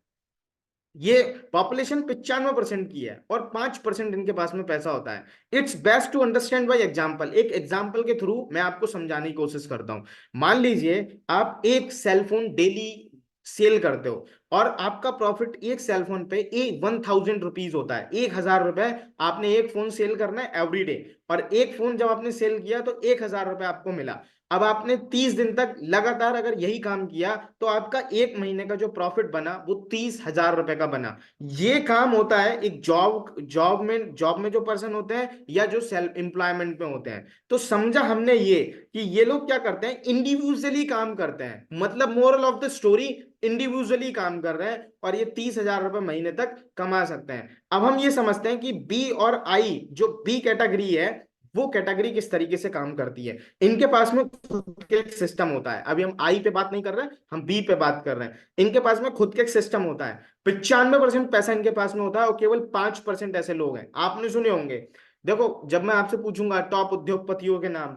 ये पॉपुलेशन 95% की है और 5% इनके पास में पैसा होता है। It's best to understand by example, एक एग्जांपल के थ्रू मैं आपको समझाने की कोशिश करता हूं। मान लीजिए आप एक सेलफोन डेली सेल करते हो और आपका प्रॉफिट एक सेलफोन पे 1,000 रुपीज होता है, 1,000 रुपए आपने एक फोन सेल करना है एवरी डे, और एक फोन जब आपने सेल किया तो 1,000 रुपए आपको मिला। अब आपने 30 दिन तक लगातार अगर यही काम किया तो आपका एक महीने का जो प्रॉफिट बना वो 30,000 रुपए का बना। ये काम होता है एक जॉब में जो पर्सन होते हैं या जो सेल्फ एम्प्लॉयमेंट में होते हैं। तो समझा हमने ये कि ये लोग क्या करते हैं, इंडिविजुअली काम करते हैं। मतलब moral of the story, individually काम कर रहे हैं और ये 30,000 रुपए महीने तक कमा सकते हैं। अब हम ये समझते हैं कि बी और आई, जो बी कैटेगरी है, वो कैटेगरी किस तरीके से काम करती है। इनके पास में खुद के एक सिस्टम होता है। अभी हम आई पे बात नहीं कर रहे हैं, हम बी पे बात कर रहे हैं। इनके पास में खुद का एक सिस्टम होता है। 95% पैसा इनके पास में होता है और केवल 5% ऐसे लोग हैं, आपने सुने होंगे। देखो जब मैं आपसे पूछूंगा टॉप उद्योगपतियों के नाम,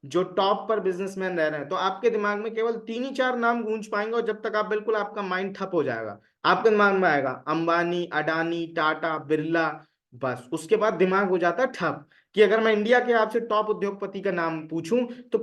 जो टॉप पर बिजनेसमैन रह रहे हैं, तो आपके दिमाग में केवल तीन ही चार नाम गूंज पाएंगे, और जब तक आप बिल्कुल आपका माइंड ठप हो जाएगा, आपके दिमाग में आएगा अंबानी, अडानी, टाटा, बिरला, बस उसके बाद दिमाग हो जाता है ठप। कि अगर मैं इंडिया के आपसे टॉप उद्योगपति का नाम पूछूं तो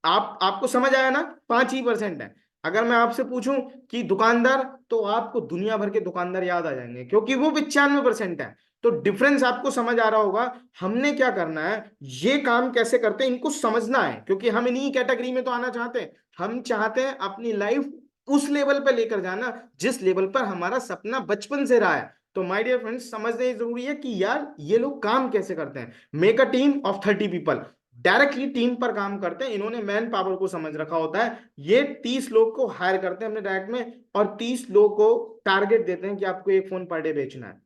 आपको समझ आया ना, 5% है। अगर मैं आपसे पूछूं कि दुकानदार, तो आपको दुनिया भर के दुकानदार याद आ जाएंगे क्योंकि वो 95% है। तो डिफरेंस आपको समझ आ रहा होगा। हमने क्या करना है, ये काम कैसे करते हैं इनको समझना है, क्योंकि हम इन्हीं कैटेगरी में तो आना चाहते हैं। हम चाहते हैं अपनी लाइफ उस लेवल पे लेकर जाना जिस लेवल पर हमारा सपना बचपन से रहा है। तो माय डियर फ्रेंड्स, समझना ये जरूरी है कि यार ये लोग काम कैसे करते हैं। Make a team of 30 people, directly team पर काम करते हैं। इन्होंने मैन पावर को समझ रखा होता है। ये 30 लोग को हायर करते हैं अपने डायरेक्ट में, और 30 लोग को टारगेट देते हैं कि आपको एक फोन पर डे बेचना है।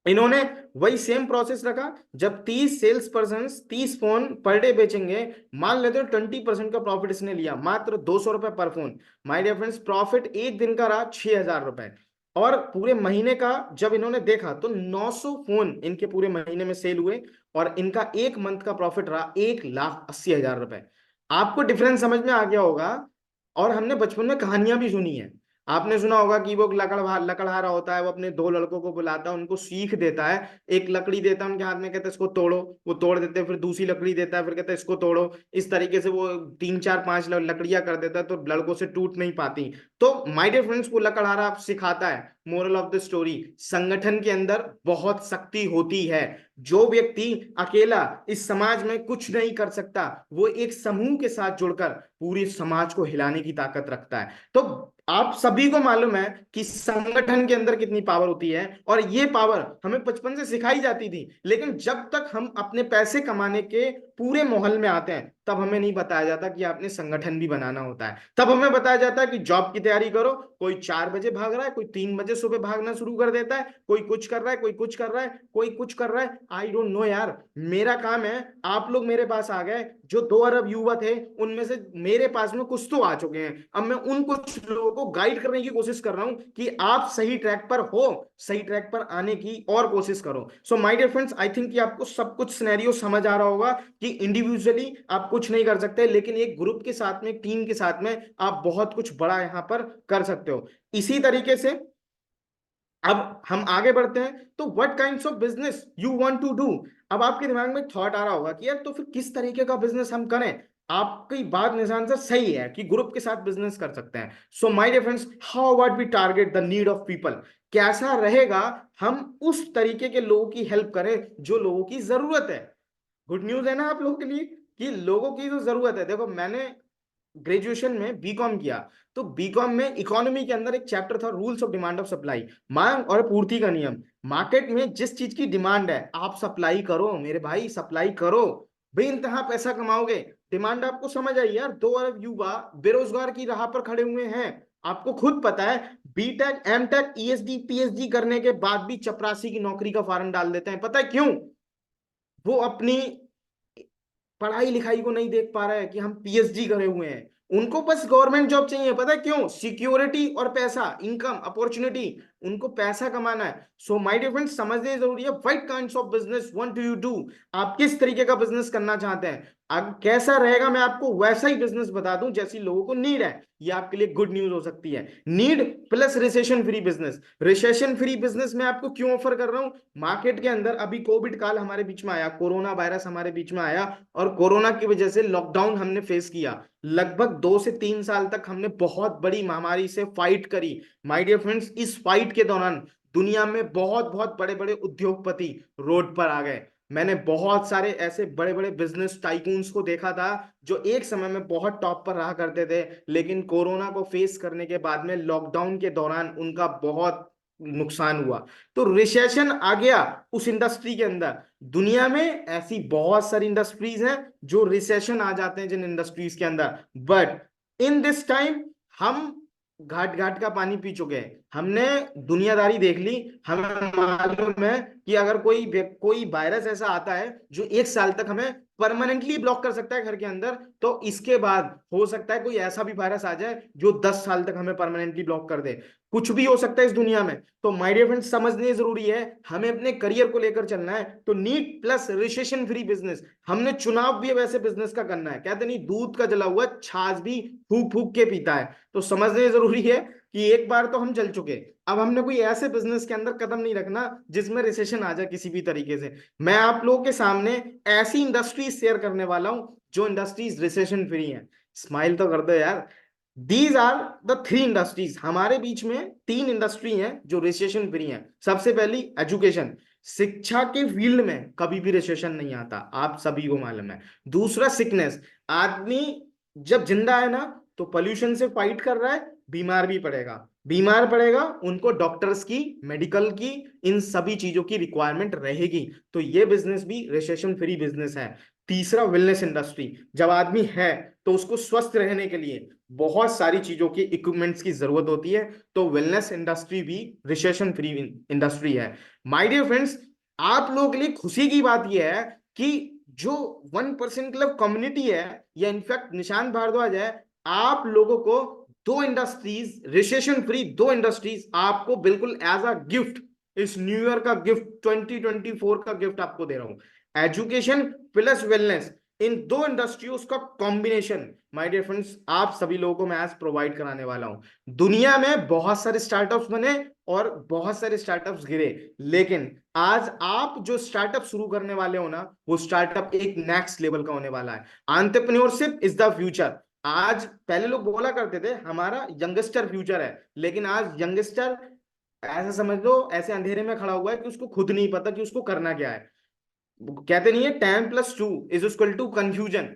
इन्होंने वही सेम प्रोसेस रखा। जब 30 सेल्स पर्सन 30 फोन पर डे बेचेंगे, मान लेते हो 20% का प्रॉफिट इसने लिया, मात्र 200 रुपए पर phone. My dear friends, profit एक दिन का रहा 6,000 रुपए, और पूरे महीने का जब इन्होंने देखा तो 900 फोन इनके पूरे महीने में सेल हुए, और इनका एक मंथ का प्रॉफिट रहा 1,80,000 रुपए। आपको डिफरेंस समझ में आ गया होगा। और हमने बचपन में कहानियां भी सुनी है। आपने सुना होगा कि वो लकड़हारा होता है, वो अपने दो लड़कों को बुलाता है, उनको सीख देता है, एक लकड़ी देता है उनके हाथ में, कहता है इसको तोड़ो, वो तोड़ देते हैं, फिर दूसरी लकड़ी देता है, फिर कहता है इसको तोड़ो। इस तरीके से वो तीन चार पांच लकड़ियां कर देता है, तो लड़कों से टूट नहीं पाती। तो माय डियर फ्रेंड्स, वो लकड़हारा सिखाता है मोरल ऑफ द स्टोरी, संगठन के अंदर बहुत शक्ति होती है। जो व्यक्ति अकेला इस समाज में कुछ नहीं कर सकता, वो एक समूह के साथ जुड़कर पूरे समाज को हिलाने की ताकत रखता है। तो आप सभी को मालूम है कि संगठन के अंदर कितनी पावर होती है, और ये पावर हमें बचपन से सिखाई जाती थी। लेकिन जब तक हम अपने पैसे कमाने के पूरे माहौल में आते हैं, तब हमें नहीं बताया जाता कि आपने संगठन भी बनाना होता है। तब हमें बताया जाता है कि जॉब की तैयारी करो। कोई 4 बजे भाग रहा है, कोई 3 बजे सुबह भागना शुरू कर देता है, कोई कुछ कर रहा है, कोई कुछ कर रहा है, कोई कुछ कर रहा है। आई डोंट नो यार, मेरा काम है, आप लोग मेरे पास आ गए, जो 2 अरब युवा थे उनमें से मेरे पास में कुछ तो आ चुके हैं। अब मैं उन कुछ लोगों को गाइड करने की कोशिश कर रहा हूं कि आप सही ट्रैक पर हो, सही ट्रैक पर आने की और कोशिश करो। So my dear friends, I think कि आपको सब कुछ सिनेरियो समझ आ रहा होगा कि इंडिविजुअली आप कुछ नहीं कर सकते, लेकिन एक ग्रुप के साथ में, टीम के साथ में आप बहुत कुछ बड़ा यहां पर कर सकते हो। इसी तरीके से अब हम आगे बढ़ते हैं। तो what kinds of business you want to do. अब आपके दिमाग में थॉट आ रहा होगा कि यार तो फिर किस तरीके का बिजनेस हम करें। आपकी बात निशान से सही है कि ग्रुप के साथ बिजनेस कर सकते हैं। So my dear friends, how about we target the need of people. कैसा रहेगा हम उस तरीके के लोगों की हेल्प करें जो लोगों की जरूरत है। गुड न्यूज है ना आप लोगों के लिए। कि लोगों की जो जरूरत है, देखो मैंने ग्रेजुएशन में बीकॉम किया, तो बीकॉम में इकोनॉमी के अंदर एक चैप्टर था rules of demand of supply, मांग और पूर्ति का नियम। मार्केट में जिस चीज की डिमांड है आप सप्लाई करो मेरे भाई, सप्लाई करो, बेइंतहा पैसा कमाओगे। डिमांड आपको समझ आई यार, 2 अरब युवा बेरोजगार की राह पर खड़े हुए हैं। आपको खुद पता है बीटेक एमटेक ईएसडी पीएचडी करने के बाद भी चपरासी की नौकरी का फॉर्म डाल देते हैं। पता है क्यों? वो अपनी पढ़ाई लिखाई को नहीं देख पा रहा है कि हम पीएचडी करे हुए हैं, उनको बस गवर्नमेंट जॉब चाहिए। पता है क्यों? सिक्योरिटी और पैसा, इनकम अपॉर्चुनिटी, उनको पैसा कमाना है। सो माय डियर फ्रेंड्स, समझने जरूरी है what kinds of business want do you do, आप किस तरीके का बिजनेस करना चाहते हैं। अब कैसा रहेगा मैं आपको वैसा ही बिजनेस बता दूं जैसी लोगों को नीड है। ये आपके लिए गुड न्यूज हो सकती है। Need plus recession free business. Recession free business मैं आपको क्यों ऑफर कर रहा हूं? मार्केट के अंदर अभी कोविड काल हमारे बीच में आया, कोरोना वायरस हमारे बीच में आया, और कोरोना की वजह से लॉकडाउन हमने फेस किया। लगभग 2 से 3 साल तक हमने बहुत बड़ी महामारी से फाइट करी। माय डियर फ्रेंड्स, इस फाइट के दौरान दुनिया में बहुत बहुत बड़े बड़े उद्योगपति रोड पर आ गए। मैंने बहुत सारे ऐसे बड़े बड़े बिजनेस टाइकून्स को देखा था जो एक समय में बहुत टॉप पर रहा करते थे, लेकिन कोरोना को फेस करने के बाद में लॉकडाउन के दौरान उनका बहुत नुकसान हुआ। तो रिसेशन आ गया उस इंडस्ट्री के अंदर। दुनिया में ऐसी बहुत सारी इंडस्ट्रीज हैं जो रिसेशन आ जाते हैं जिन इंडस्ट्रीज के अंदर, बट इन दिस टाइम हम घाट घाट का पानी पी चुके हैं, हमने दुनियादारी देख ली। हमें मालूम है कि अगर कोई वायरस ऐसा आता है जो 1 साल तक हमें परमानेंटली ब्लॉक कर सकता है घर के अंदर, तो इसके बाद हो सकता है कोई ऐसा भी वायरस आ जाए जो 10 साल तक हमें परमानेंटली ब्लॉक कर दे। कुछ भी हो सकता है इस दुनिया में। तो माय डियर फ्रेंड्स, समझने जरूरी है, हमें अपने करियर को लेकर चलना है। तो neat plus recession free business, हमने चुनाव भी अब ऐसे बिजनेस का करना है। कहते नहीं दूध का जला हुआ छाछ भी फूक फूक के पीता है। तो समझने जरूरी है कि एक बार तो हम चल चुके, अब हमने कोई ऐसे बिजनेस के अंदर कदम नहीं रखना जिसमें रिसेशन आ जाए किसी भी तरीके से। मैं आप लोगों के सामने ऐसी इंडस्ट्रीज शेयर करने वाला हूं जो इंडस्ट्रीज रिसेशन फ्री हैं। स्माइल तो कर दो यार। दीज आर द 3 इंडस्ट्रीज, हमारे बीच में 3 इंडस्ट्री हैं जो रिसेशन फ्री हैं। सबसे पहली एजुकेशन, शिक्षा के फील्ड में कभी भी रिसेशन नहीं आता, आप सभी को मालूम है। दूसरा सिकनेस, आदमी जब जिंदा है ना तो पोल्यूशन से फाइट कर रहा है, बीमार भी पड़ेगा, बीमार पड़ेगा, उनको डॉक्टर्स की, मेडिकल की, इन सभी चीजों की रिक्वायरमेंट रहेगी। तो ये बिजनेस भी रिसेशन फ्री बिजनेस है। तीसरा वेलनेस इंडस्ट्री, जब आदमी है तो उसको स्वस्थ रहने के लिए बहुत सारी चीजों की इक्विपमेंट्स की जरूरत होती है, तो वेलनेस इंडस्ट्री भी रिसेशन फ्री इंडस्ट्री है। माय डियर फ्रेंड्स, आप लोगों के लिए खुशी की बात यह है कि जो 1% क्लब कम्युनिटी है, या इनफैक्ट निशांत भारद्वाज है, आप लोगों को 2 इंडस्ट्रीज रिसेशन फ्री, 2 इंडस्ट्रीज आपको बिल्कुल एज अ गिफ्ट, इस न्यू ईयर का गिफ्ट, 2024 का गिफ्ट आपको दे रहा हूं। एजुकेशन प्लस वेलनेस, इन 2 इंडस्ट्रियों का कॉम्बिनेशन माय डियर फ्रेंड्स आप सभी लोगों को मैं आज प्रोवाइड कराने वाला हूं। दुनिया में बहुत सारे स्टार्टअप्स बने और बहुत सारे स्टार्टअप्स गिरे, लेकिन आज आप जो स्टार्टअप शुरू करने वाले हो ना, वो स्टार्टअप एक नेक्स्ट लेवल का होने वाला है। Entrepreneurship is the future. आज पहले लोग बोला करते थे हमारा यंगस्टर फ्यूचर है, लेकिन आज यंगस्टर ऐसा समझ लो ऐसे अंधेरे में खड़ा हुआ है कि उसको खुद नहीं पता कि उसको करना क्या है। कहते नहीं है 10+2 इज इक्वल टू कंफ्यूजन,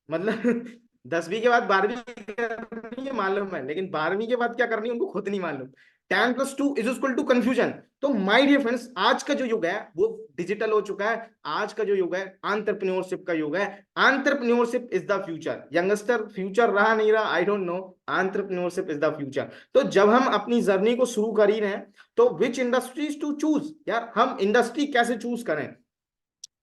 मतलब 10वीं के बाद 12वीं करनी है मालूम है, लेकिन 12वीं के बाद क्या करनी है उनको खुद नहीं मालूम। 10+2 इज इक्वल टू कंफ्यूजन। तो माय डियर फ्रेंड्स, आज का जो युग है वो डिजिटल हो चुका है। आज का जो युग है एंटरप्रेन्योरशिप का युग है। Entrepreneurship is the future. Youngster future रहा नहीं रहा आई don't no, entrepreneurship is the future. तो जब हम अपनी जर्नी को शुरू कर ही रहे हैं, तो विच इंडस्ट्रीज टू चूज, यार हम इंडस्ट्री कैसे चूज करें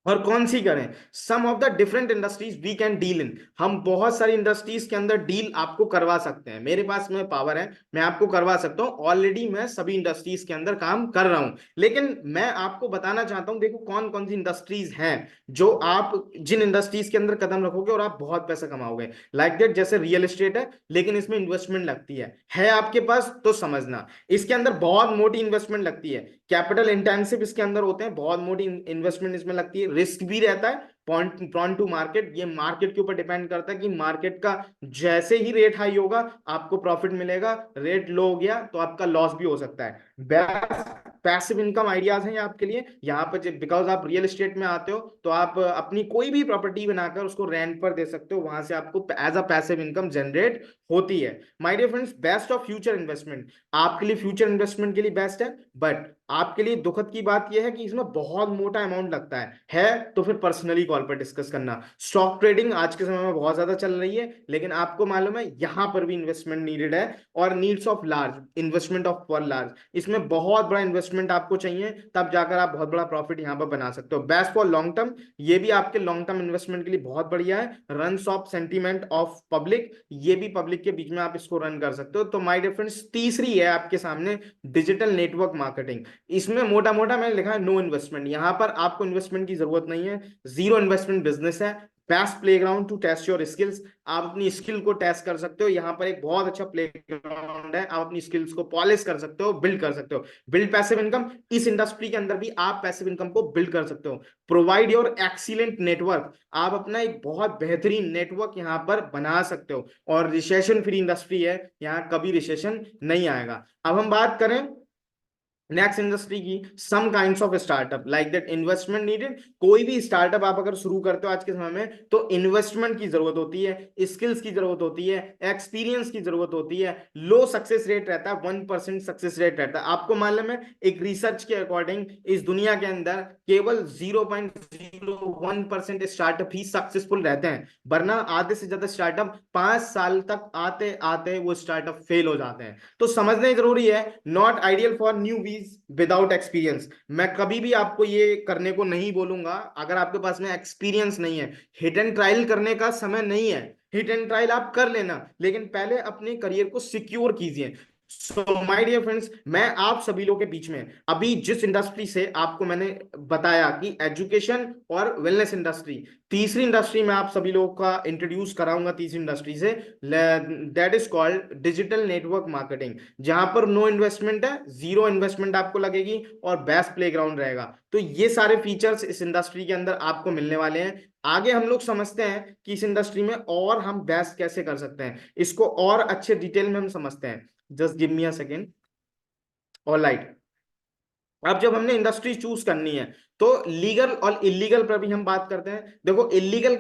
और कौन सी करें। Some of the different industries we can deal in, हम बहुत सारी इंडस्ट्रीज के अंदर डील आपको करवा सकते हैं। मेरे पास में पावर है, मैं आपको करवा सकता हूं। ऑलरेडी मैं सभी इंडस्ट्रीज के अंदर काम कर रहा हूं, लेकिन मैं आपको बताना चाहता हूं, देखो कौन कौन सी इंडस्ट्रीज हैं जो आप जिन इंडस्ट्रीज के अंदर कदम रखोगे और आप बहुत पैसा कमाओगे। लाइक दैट, जैसे रियल एस्टेट है, लेकिन इसमें इन्वेस्टमेंट लगती है आपके पास तो समझना, इसके अंदर बहुत मोटी इन्वेस्टमेंट लगती है। कैपिटल इंटेंसिव इसके अंदर होते हैं, बहुत मोटी इन्वेस्टमेंट इसमें लगती है, रिस्क भी रहता है, प्रॉन टू मार्केट। ये मार्केट के ऊपर डिपेंड करता है कि मार्केट का जैसे ही रेट हाई होगा आपको प्रॉफिट मिलेगा, रेट लो हो गया तो आपका लॉस भी हो सकता है। बेस्ट पैसिव इनकम आइडियाज हैं आपके लिए यहाँ पर, बिकॉज आप रियल एस्टेट में आते हो तो आप अपनी कोई भी प्रॉपर्टी बनाकर उसको रेंट पर दे सकते हो, वहां से आपको as a passive income generate होती है। My dear friends, best of future investment आपके लिए, फ्यूचर इन्वेस्टमेंट के लिए बेस्ट है, बट आपके लिए दुखद की बात यह है कि इसमें बहुत मोटा अमाउंट लगता है तो फिर पर्सनली कॉल पर डिस्कस करना। स्टॉक ट्रेडिंग आज के समय में बहुत ज्यादा चल रही है, लेकिन आपको मालूम है यहां पर भी इन्वेस्टमेंट नीडेड है, और needs of large investment of for large, इसमें बहुत बड़ा इन्वेस्टमेंट आपको चाहिए, तब जाकर आप बहुत बड़ा प्रॉफिट यहां पर बना सकते हो। बेस्ट फॉर लॉन्ग टर्म, ये भी आपके लॉन्ग टर्म इन्वेस्टमेंट के लिए बहुत बढ़िया है। Runs off sentiment of public, ये भी पब्लिक के बीच में आप इसको रन कर सकते हो। तो माय डिफरेंस तीसरी है आपके सामने, डिजिटल नेटवर्क मार्केटिंग। इसमें मोटा मोटा मैंने लिखा है नो इन्वेस्टमेंट, यहां पर आपको इन्वेस्टमेंट की जरूरत नहीं है, जीरो इन्वेस्टमेंट बिजनेस है। Best playground to test your skills, आप अपनी स्किल को टेस्ट कर सकते हो, यहाँ पर एक बहुत अच्छा प्लेग्राउंड है, आप अपनी स्किल्स को पॉलिश कर सकते हो, बिल्ड कर सकते हो। बिल्ड पैसिव इनकम, इस इंडस्ट्री के अंदर भी आप पैसिव इनकम को बिल्ड कर सकते हो। प्रोवाइड योर एक्सीलेंट नेटवर्क, आप अपना एक बहुत बेहतरीन नेटवर्क यहाँ पर बना सकते हो, और रिसेशन फ्री इंडस्ट्री है, यहाँ कभी रिसेशन नहीं आएगा। अब हम बात करें नेक्स्ट इंडस्ट्री की, some kinds of startup like that investment needed. कोई भी स्टार्टअप आप अगर शुरू करते हो आज के समय में, तो इन्वेस्टमेंट की जरूरत होती है, स्किल्स की जरूरत होती है, एक्सपीरियंस की जरूरत होती है। लो सक्सेस रेट रहता है, 1% सक्सेस रेट रहता है। आपको मालूम है एक रिसर्च के अकॉर्डिंग इस दुनिया के अंदर केवल 0.01% स्टार्टअप ही सक्सेसफुल रहते हैं, वरना आधे से ज्यादा स्टार्टअप 5 साल तक आते आते वो स्टार्टअप फेल हो जाते हैं। तो समझना जरूरी है, not ideal for new without experience. मैं कभी भी आपको ये करने को नहीं बोलूंगा अगर आपके पास में एक्सपीरियंस नहीं है। हिट एंड ट्रायल करने का समय नहीं है, हिट एंड ट्रायल आप कर लेना, लेकिन पहले अपने करियर को सिक्योर कीजिए। सो माय डियर फ्रेंड्स, मैं आप सभी लोगों के बीच में अभी जिस इंडस्ट्री से आपको मैंने बताया कि एजुकेशन और वेलनेस इंडस्ट्री, तीसरी इंडस्ट्री में आप सभी लोगों का इंट्रोड्यूस कराऊंगा, तीसरी इंडस्ट्री से, that is called digital network marketing, जहां पर नो इन्वेस्टमेंट है, जीरो इन्वेस्टमेंट आपको लगेगी, और बेस्ट प्लेग्राउंड रहेगा। तो ये सारे फीचर्स इस इंडस्ट्री के अंदर आपको मिलने वाले हैं। आगे हम लोग समझते हैं कि इस इंडस्ट्री में और हम बेस्ट कैसे कर सकते हैं, इसको और अच्छे डिटेल में हम समझते हैं। Just give me a second. Alright, अब जब हमने इंडस्ट्री चूज करनी है, तो लीगल और इलीगल पर भी हम बात करते हैं। देखो इलीगल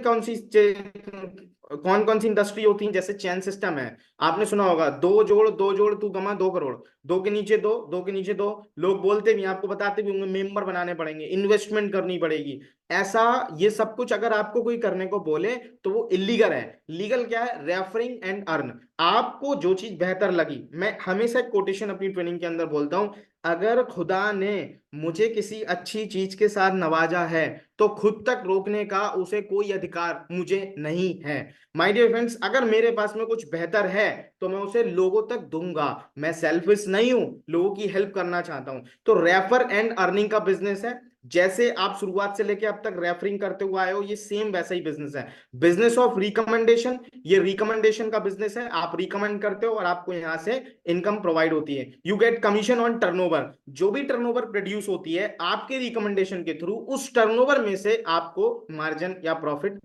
कौन कौन सी इंडस्ट्री होती है, जैसे चेन सिस्टम है, आपने सुना होगा, दो जोड़ तू कमा 2 करोड़, दो के नीचे दो, दो के नीचे दो, लोग बोलते भी, आपको बताते भी होंगे, मेंबर बनाने पड़ेंगे, इन्वेस्टमेंट करनी पड़ेगी, ऐसा। ये सब कुछ अगर आपको कोई करने को बोले तो वो इलीगल है। लीगल क्या है? रेफरिंग एंड अर्न, आपको जो चीज बेहतर लगी, मैं हमेशा एक कोटेशन अपनी ट्रेनिंग के अंदर बोलता हूं, अगर खुदा ने मुझे किसी अच्छी चीज के साथ नवाजा है तो खुद तक रोकने का उसे कोई अधिकार मुझे नहीं है। माय डियर फ्रेंड्स, अगर मेरे पास में कुछ बेहतर है तो मैं उसे लोगों तक दूंगा, मैं सेल्फिश नहीं हूं, लोगों की हेल्प करना चाहता हूं। तो रेफर एंड अर्निंग का बिजनेस है, जैसे आप शुरुआत से लेके अब तक रेफरिंग करते हुए आए हो, ये सेम वैसा ही बिजनेस है। बिजनेस ऑफ रिकमेंडेशन, ये रिकमेंडेशन का बिजनेस है, आप रिकमेंड करते हो और आपको यहां से इनकम प्रोवाइड होती है। You get commission on turnover, जो भी टर्नओवर प्रोड्यूस होती है आपके रिकमेंडेशन के थ्रू, उस टर्नओवर में से आपको मार्जिन या प्रॉफिट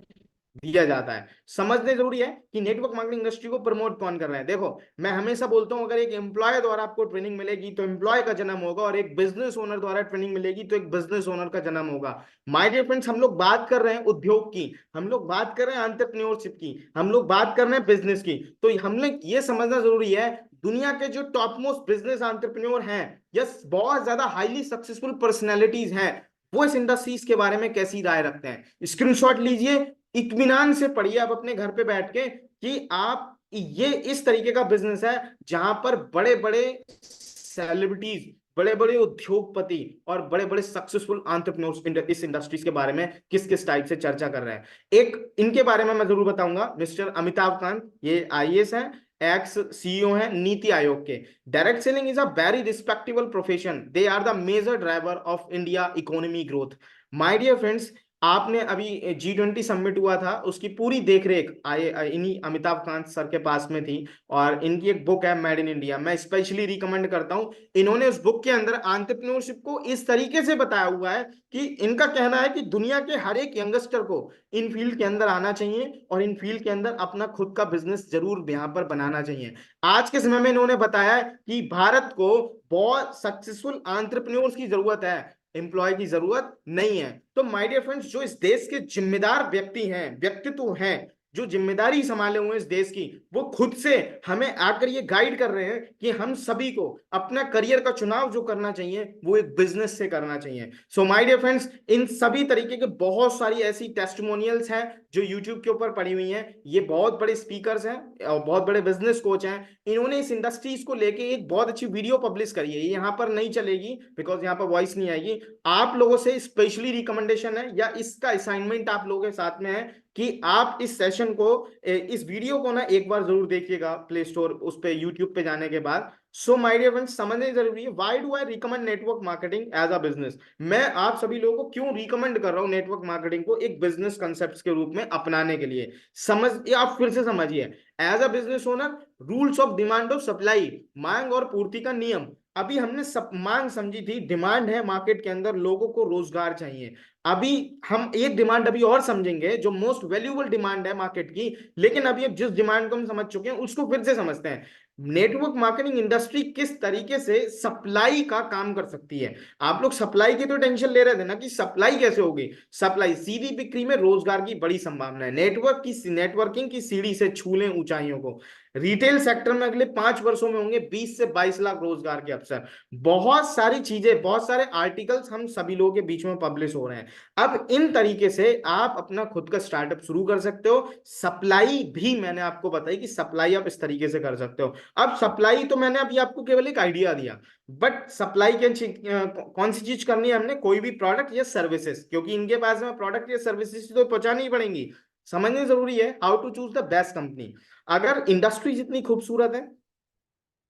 दिया जाता है। समझने जरूरी है कि नेटवर्क मार्केटिंग इंडस्ट्री को प्रमोट कौन कर रहा है। देखो मैं हमेशा बोलता हूं, अगर एक एम्प्लॉय द्वारा आपको ट्रेनिंग मिलेगी तो एम्प्लॉय का जन्म होगा, और एक बिजनेस ओनर द्वारा ट्रेनिंग मिलेगी तो एक बिजनेस ओनर का जन्म होगा। माय डियर फ्रेंड्स, हम लोग बात कर रहे हैं उद्योग की, हम लोग बात कर रहे हैं एंटरप्रेन्योरशिप की, हम लोग बात कर रहे हैं बिजनेस की। तो हमने ये समझना जरूरी है, दुनिया के जो टॉप मोस्ट बिजनेस एंटरप्रेन्योर हैं, यस बहुत ज्यादा हाईली सक्सेसफुल पर्सनैलिटीज हैं, वो इस इंडस्ट्रीज के बारे में कैसी राय रखते हैं। स्क्रीनशॉट लीजिए, इत्मीनान से पढ़िए आप अपने घर पे बैठ के, कि आप ये इस तरीके का बिजनेस है जहां पर बड़े बड़े सेलिब्रिटीज, बड़े बड़े उद्योगपति और बड़े बड़े सक्सेसफुल एंटरप्रेन्योर्स इस इंडस्ट्रीज के बारे में किस किस टाइप से चर्चा कर रहे हैं। एक इनके बारे में मैं जरूर बताऊंगा, मिस्टर अमिताभ कांत, ये आईएएस हैं, एक्स सीईओ हैं नीति आयोग के। Direct selling is a very respectable profession, they are the major driver of India economy growth. My dear friends, आपने अभी G20 समिट हुआ था, उसकी पूरी देखरेख इन्हीं अमिताभ कांत सर के पास में थी। और इनकी एक बुक है मेड इन इंडिया, मैं स्पेशली रिकमेंड करता हूँ। इन्होंने उस बुक के अंदर एंटरप्रेन्योरशिप को इस तरीके से बताया हुआ है कि इनका कहना है कि दुनिया के हर एक यंगस्टर को इन फील्ड के अंदर आना चाहिए और इन फील्ड के अंदर अपना खुद का बिजनेस जरूर यहाँ पर बनाना चाहिए। आज के समय में इन्होंने बताया है कि भारत को बहुत सक्सेसफुल एंटरप्रेन्योर्स की जरूरत है, एम्प्लॉय की जरूरत नहीं है। तो माय डियर फ्रेंड्स, जो इस देश के जिम्मेदार व्यक्ति हैं, व्यक्तित्व हैं, जो जिम्मेदारी संभाले हुए हैं इस देश की, वो खुद से हमें आकर ये गाइड कर रहे हैं कि हम सभी को अपना करियर का चुनाव जो करना चाहिए वो एक बिजनेस से करना चाहिए। सो माय डियर फ्रेंड्स, इन सभी तरीके के बहुत सारी ऐसी टेस्टिमोनियल्स हैं जो यूट्यूब के ऊपर पड़ी हुई हैं। ये बहुत बड़े स्पीकर्स हैं और बहुत बड़े बिजनेस कोच हैं। इन्होंने इस इंडस्ट्रीज को लेके एक बहुत अच्छी वीडियो पब्लिश करी है। ये यहाँ पर नहीं चलेगी बिकॉज यहाँ पर वॉइस नहीं आएगी। आप लोगों से स्पेशली रिकमेंडेशन है या इसका असाइनमेंट आप लोगों के साथ में है कि आप इस सेशन को, इस वीडियो को ना एक बार जरूर देखिएगा प्ले स्टोर उस पे यूट्यूब पे जाने के बाद। सो माय डियर फ्रेंड्स, समझने जरूरी है why do I recommend network marketing as a business. मैं आप सभी लोगों को क्यों रिकमेंड कर रहा हूं नेटवर्क मार्केटिंग को एक बिजनेस कंसेप्ट के रूप में अपनाने के लिए। समझ, आप फिर से समझिए, as a business owner, rules of demand of supply, मांग और पूर्ति का नियम। अभी हमने सब मांग समझी थी, डिमांड है मार्केट के अंदर, लोगों को रोजगार चाहिए। अभी हम एक डिमांड अभी और समझेंगे जो मोस्ट वैल्यूएबल डिमांड है मार्केट की। लेकिन अभी अब जिस डिमांड को हम समझ चुके हैं उसको फिर से समझते हैं। नेटवर्क मार्केटिंग इंडस्ट्री किस तरीके से सप्लाई का काम कर सकती है। आप लोग सप्लाई की तो टेंशन ले रहे थे ना कि सप्लाई कैसे होगी। सप्लाई, सीधी बिक्री में रोजगार की बड़ी संभावना है। नेटवर्किंग की सीढ़ी से छू लें ऊंचाइयों को। रिटेल सेक्टर में अगले 5 वर्षों में होंगे 20 से 22 लाख रोजगार के अवसर। बहुत सारी चीजें, बहुत सारे आर्टिकल्स हम सभी लोगों के बीच में पब्लिश हो रहे हैं। अब इन तरीके से आप अपना खुद का स्टार्टअप शुरू कर सकते हो। सप्लाई भी मैंने आपको बताई कि सप्लाई आप इस तरीके से कर सकते हो। अब सप्लाई तो मैंने अभी आपको केवल एक आइडिया दिया, बट सप्लाई कौन सी चीज करनी है हमने, कोई भी प्रोडक्ट या सर्विसेज, क्योंकि इनके पास में प्रोडक्ट या सर्विसेज तो पहुंचानी ही पड़ेंगी। समझनी जरूरी है how to choose the best company. अगर इंडस्ट्री जितनी खूबसूरत है,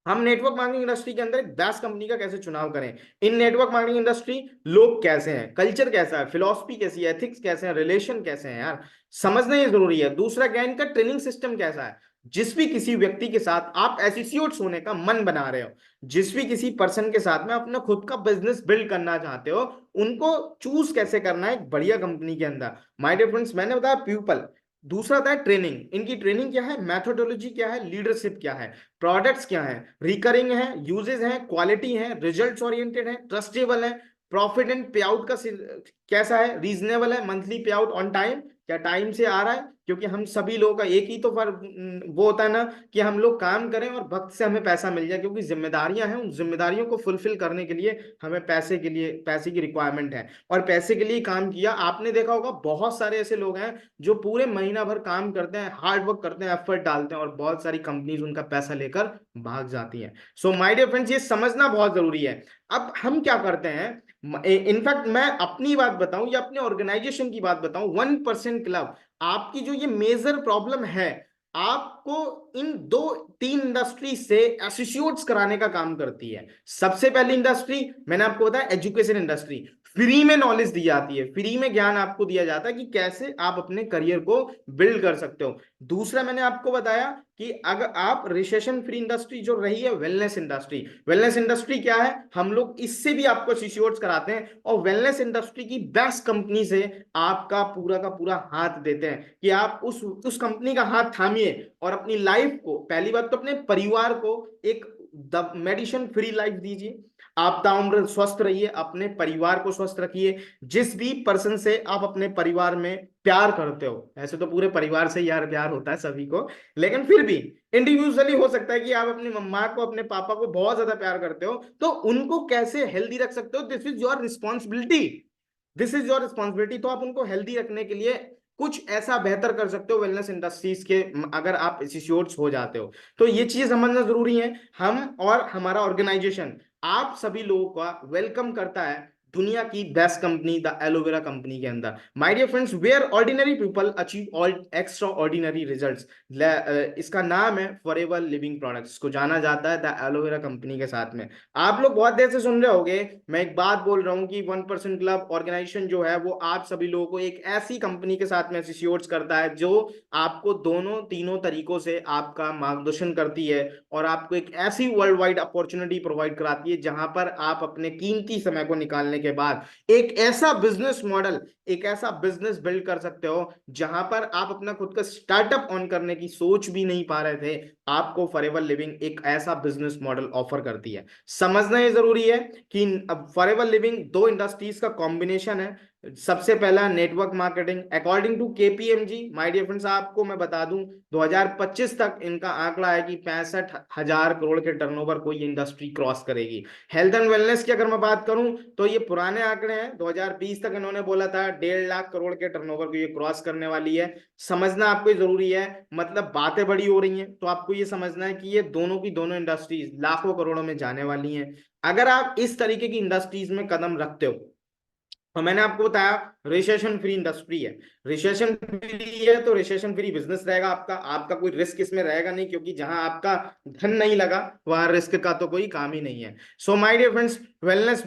हम नेटवर्क मार्केटिंग इंडस्ट्री के अंदर एक बेस्ट कंपनी का कैसे चुनाव करें। इन नेटवर्क मार्केटिंग इंडस्ट्री लोग कैसे हैं, कल्चर कैसा है, फिलॉसफी कैसी है, एथिक्स कैसे हैं, रिलेशन कैसे हैं यार, समझना ये जरूरी है। दूसरा क्या है, इनका ट्रेनिंग सिस्टम कैसा है। जिस भी किसी व्यक्ति के साथ आप एसोसिएट्स होने का मन बना रहे हो, जिस भी किसी पर्सन के साथ में अपना खुद का बिजनेस बिल्ड करना चाहते हो, उनको चूज कैसे करना है एक बढ़िया कंपनी के अंदर। माय डियर फ्रेंड्स, मैंने बताया पीपल, दूसरा था ट्रेनिंग। इनकी ट्रेनिंग क्या है, मैथोडोलॉजी क्या है, लीडरशिप क्या है, प्रोडक्ट्स क्या है, रिकरिंग है, यूजेस है, क्वालिटी है, रिजल्ट्स ओरिएंटेड है, ट्रस्टेबल है, प्रॉफिट एंड पे आउट का कैसा है, रीजनेबल है, मंथली पे आउट ऑन टाइम, क्या टाइम से आ रहा है। क्योंकि हम सभी लोगों का एक ही तो फर्क वो होता है ना कि हम लोग काम करें और वक्त से हमें पैसा मिल जाए, क्योंकि जिम्मेदारियां हैं, उन जिम्मेदारियों को फुलफिल करने के लिए हमें पैसे के लिए, पैसे की रिक्वायरमेंट है और पैसे के लिए काम किया। आपने देखा होगा बहुत सारे ऐसे लोग हैं जो पूरे महीना भर काम करते हैं, हार्ड वर्क करते हैं, एफर्ट डालते हैं और बहुत सारी कंपनीज उनका पैसा लेकर भाग जाती हैं। सो माय डियर फ्रेंड्स, ये समझना बहुत जरूरी है। अब हम क्या करते हैं, इनफैक्ट मैं अपनी बात बताऊं या अपने ऑर्गेनाइजेशन की बात बताऊं, 1% क्लब आपकी जो ये मेजर प्रॉब्लम है, आपको इन दो तीन इंडस्ट्री से एसोसिएट्स कराने का काम करती है। सबसे पहली इंडस्ट्री मैंने आपको बताया, एजुकेशन इंडस्ट्री। फ्री में नॉलेज दी जाती है, फ्री में ज्ञान आपको दिया जाता है कि कैसे आप अपने करियर को बिल्ड कर सकते हो। दूसरा मैंने आपको बताया कि अगर आप रिसेशन फ्री इंडस्ट्री जो रही है, वेलनेस इंडस्ट्री। वेलनेस इंडस्ट्री क्या है, हम लोग इससे भी आपको एसोसिएट्स कराते हैं और वेलनेस इंडस्ट्री की बेस्ट कंपनी से आपका पूरा का पूरा हाथ देते हैं कि आप उस कंपनी का हाथ थामिए और अपनी लाइफ को, पहली बात तो अपने परिवार को एक मेडिसिन फ्री लाइफ दीजिए। आप ताउम्र स्वस्थ रहिए, अपने परिवार को स्वस्थ रखिए। जिस भी पर्सन से आप अपने परिवार में प्यार करते हो, ऐसे तो पूरे परिवार से यार प्यार होता है सभी को, लेकिन फिर भी इंडिविजुअली हो सकता है कि आप अपनी मम्मा को, अपने पापा को बहुत ज्यादा प्यार करते हो, तो उनको कैसे हेल्दी रख सकते हो, this is your responsibility. This is your responsibility. तो आप उनको हेल्दी रखने के लिए कुछ ऐसा बेहतर कर सकते हो वेलनेस इंडस्ट्रीज के, अगर आप एसोसिएट्स हो जाते हो तो ये चीज समझना जरूरी है। हम और हमारा ऑर्गेनाइजेशन आप सभी लोगों का वेलकम करता है दुनिया की best company the aloe vera company के अंदर। My dear friends, where ordinary people achieve all extraordinary results. इसका नाम है फॉरएवर लिविंग प्रोडक्ट्स, को जाना जाता है द एलोवेरा कंपनी के साथ में। आप लोग बहुत देर से सुन रहे होंगे, मैं एक बात बोल रहा हूँ कि 1% क्लब ऑर्गेनाइजेशन जो है वो आप सभी लोगों को एक ऐसी कंपनी के साथ में एसोसिएट्स करता है जो आपको दोनों तीनों तरीकों से आपका मार्गदर्शन करती है और आपको एक ऐसी वर्ल्ड वाइड अपॉर्चुनिटी प्रोवाइड कराती है जहां पर आप अपने कीमती समय को निकालने के बाद एक ऐसा बिजनेस मॉडल, एक ऐसा बिजनेस बिल्ड कर सकते हो जहां पर आप अपना खुद का स्टार्टअप ऑन करने की सोच भी नहीं पा रहे थे। आपको फॉरएवर लिविंग एक ऐसा बिजनेस मॉडल ऑफर करती है। समझना ये जरूरी है कि अब फॉरएवर लिविंग दो इंडस्ट्रीज का कॉम्बिनेशन है। सबसे पहला network marketing, according to KPMG, my dear friends, आपको मैं बता दूं 2025 तक इनका आंकड़ा है कि 65,000 करोड़ के टर्नओवर को ये इंडस्ट्री क्रॉस करेगी। हेल्थ एंड वेलनेस की अगर मैं बात करूं तो ये पुराने आंकड़े हैं, 2020 तक इन्होंने बोला था 1.5 लाख करोड़ के टर्नओवर को ये क्रॉस करने वाली है। समझना आपको जरूरी है, मतलब बातें बड़ी हो रही हैं तो आपको ये समझना है कि ये दोनों की दोनों इंडस्ट्रीज लाखों करोड़ों में जाने वाली हैं। अगर आप इस तरीके की इंडस्ट्रीज में कदम रखते हो, और मैंने आपको बताया रिसेशन फ्री इंडस्ट्री है, रिसेशन फ्री है तो रिसेशन फ्री बिजनेस रहेगा आपका, आपका कोई रिस्क इसमें रहेगा नहीं, क्योंकि जहां आपका धन नहीं लगा वहां रिस्क का तो कोई काम ही नहीं है। So my dear friends, wellness,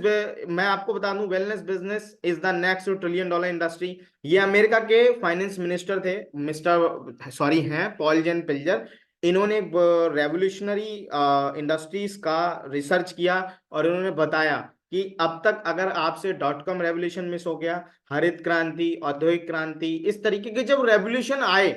मैं आपको बता दूं wellness business is the next $1 trillion industry. ये अमेरिका के फाइनेंस मिनिस्टर थे, मिस्टर सॉरी हैं पॉल जेन पिल्जर। इन्होंने रेवोल्यूशनरी इंडस्ट्रीज का रिसर्च किया और इन्होंने बताया कि अब तक अगर आपसे डॉट कॉम रेवोल्यूशन मिस हो गया, हरित क्रांति, औद्योगिक क्रांति, इस तरीके के जब रेवोल्यूशन आए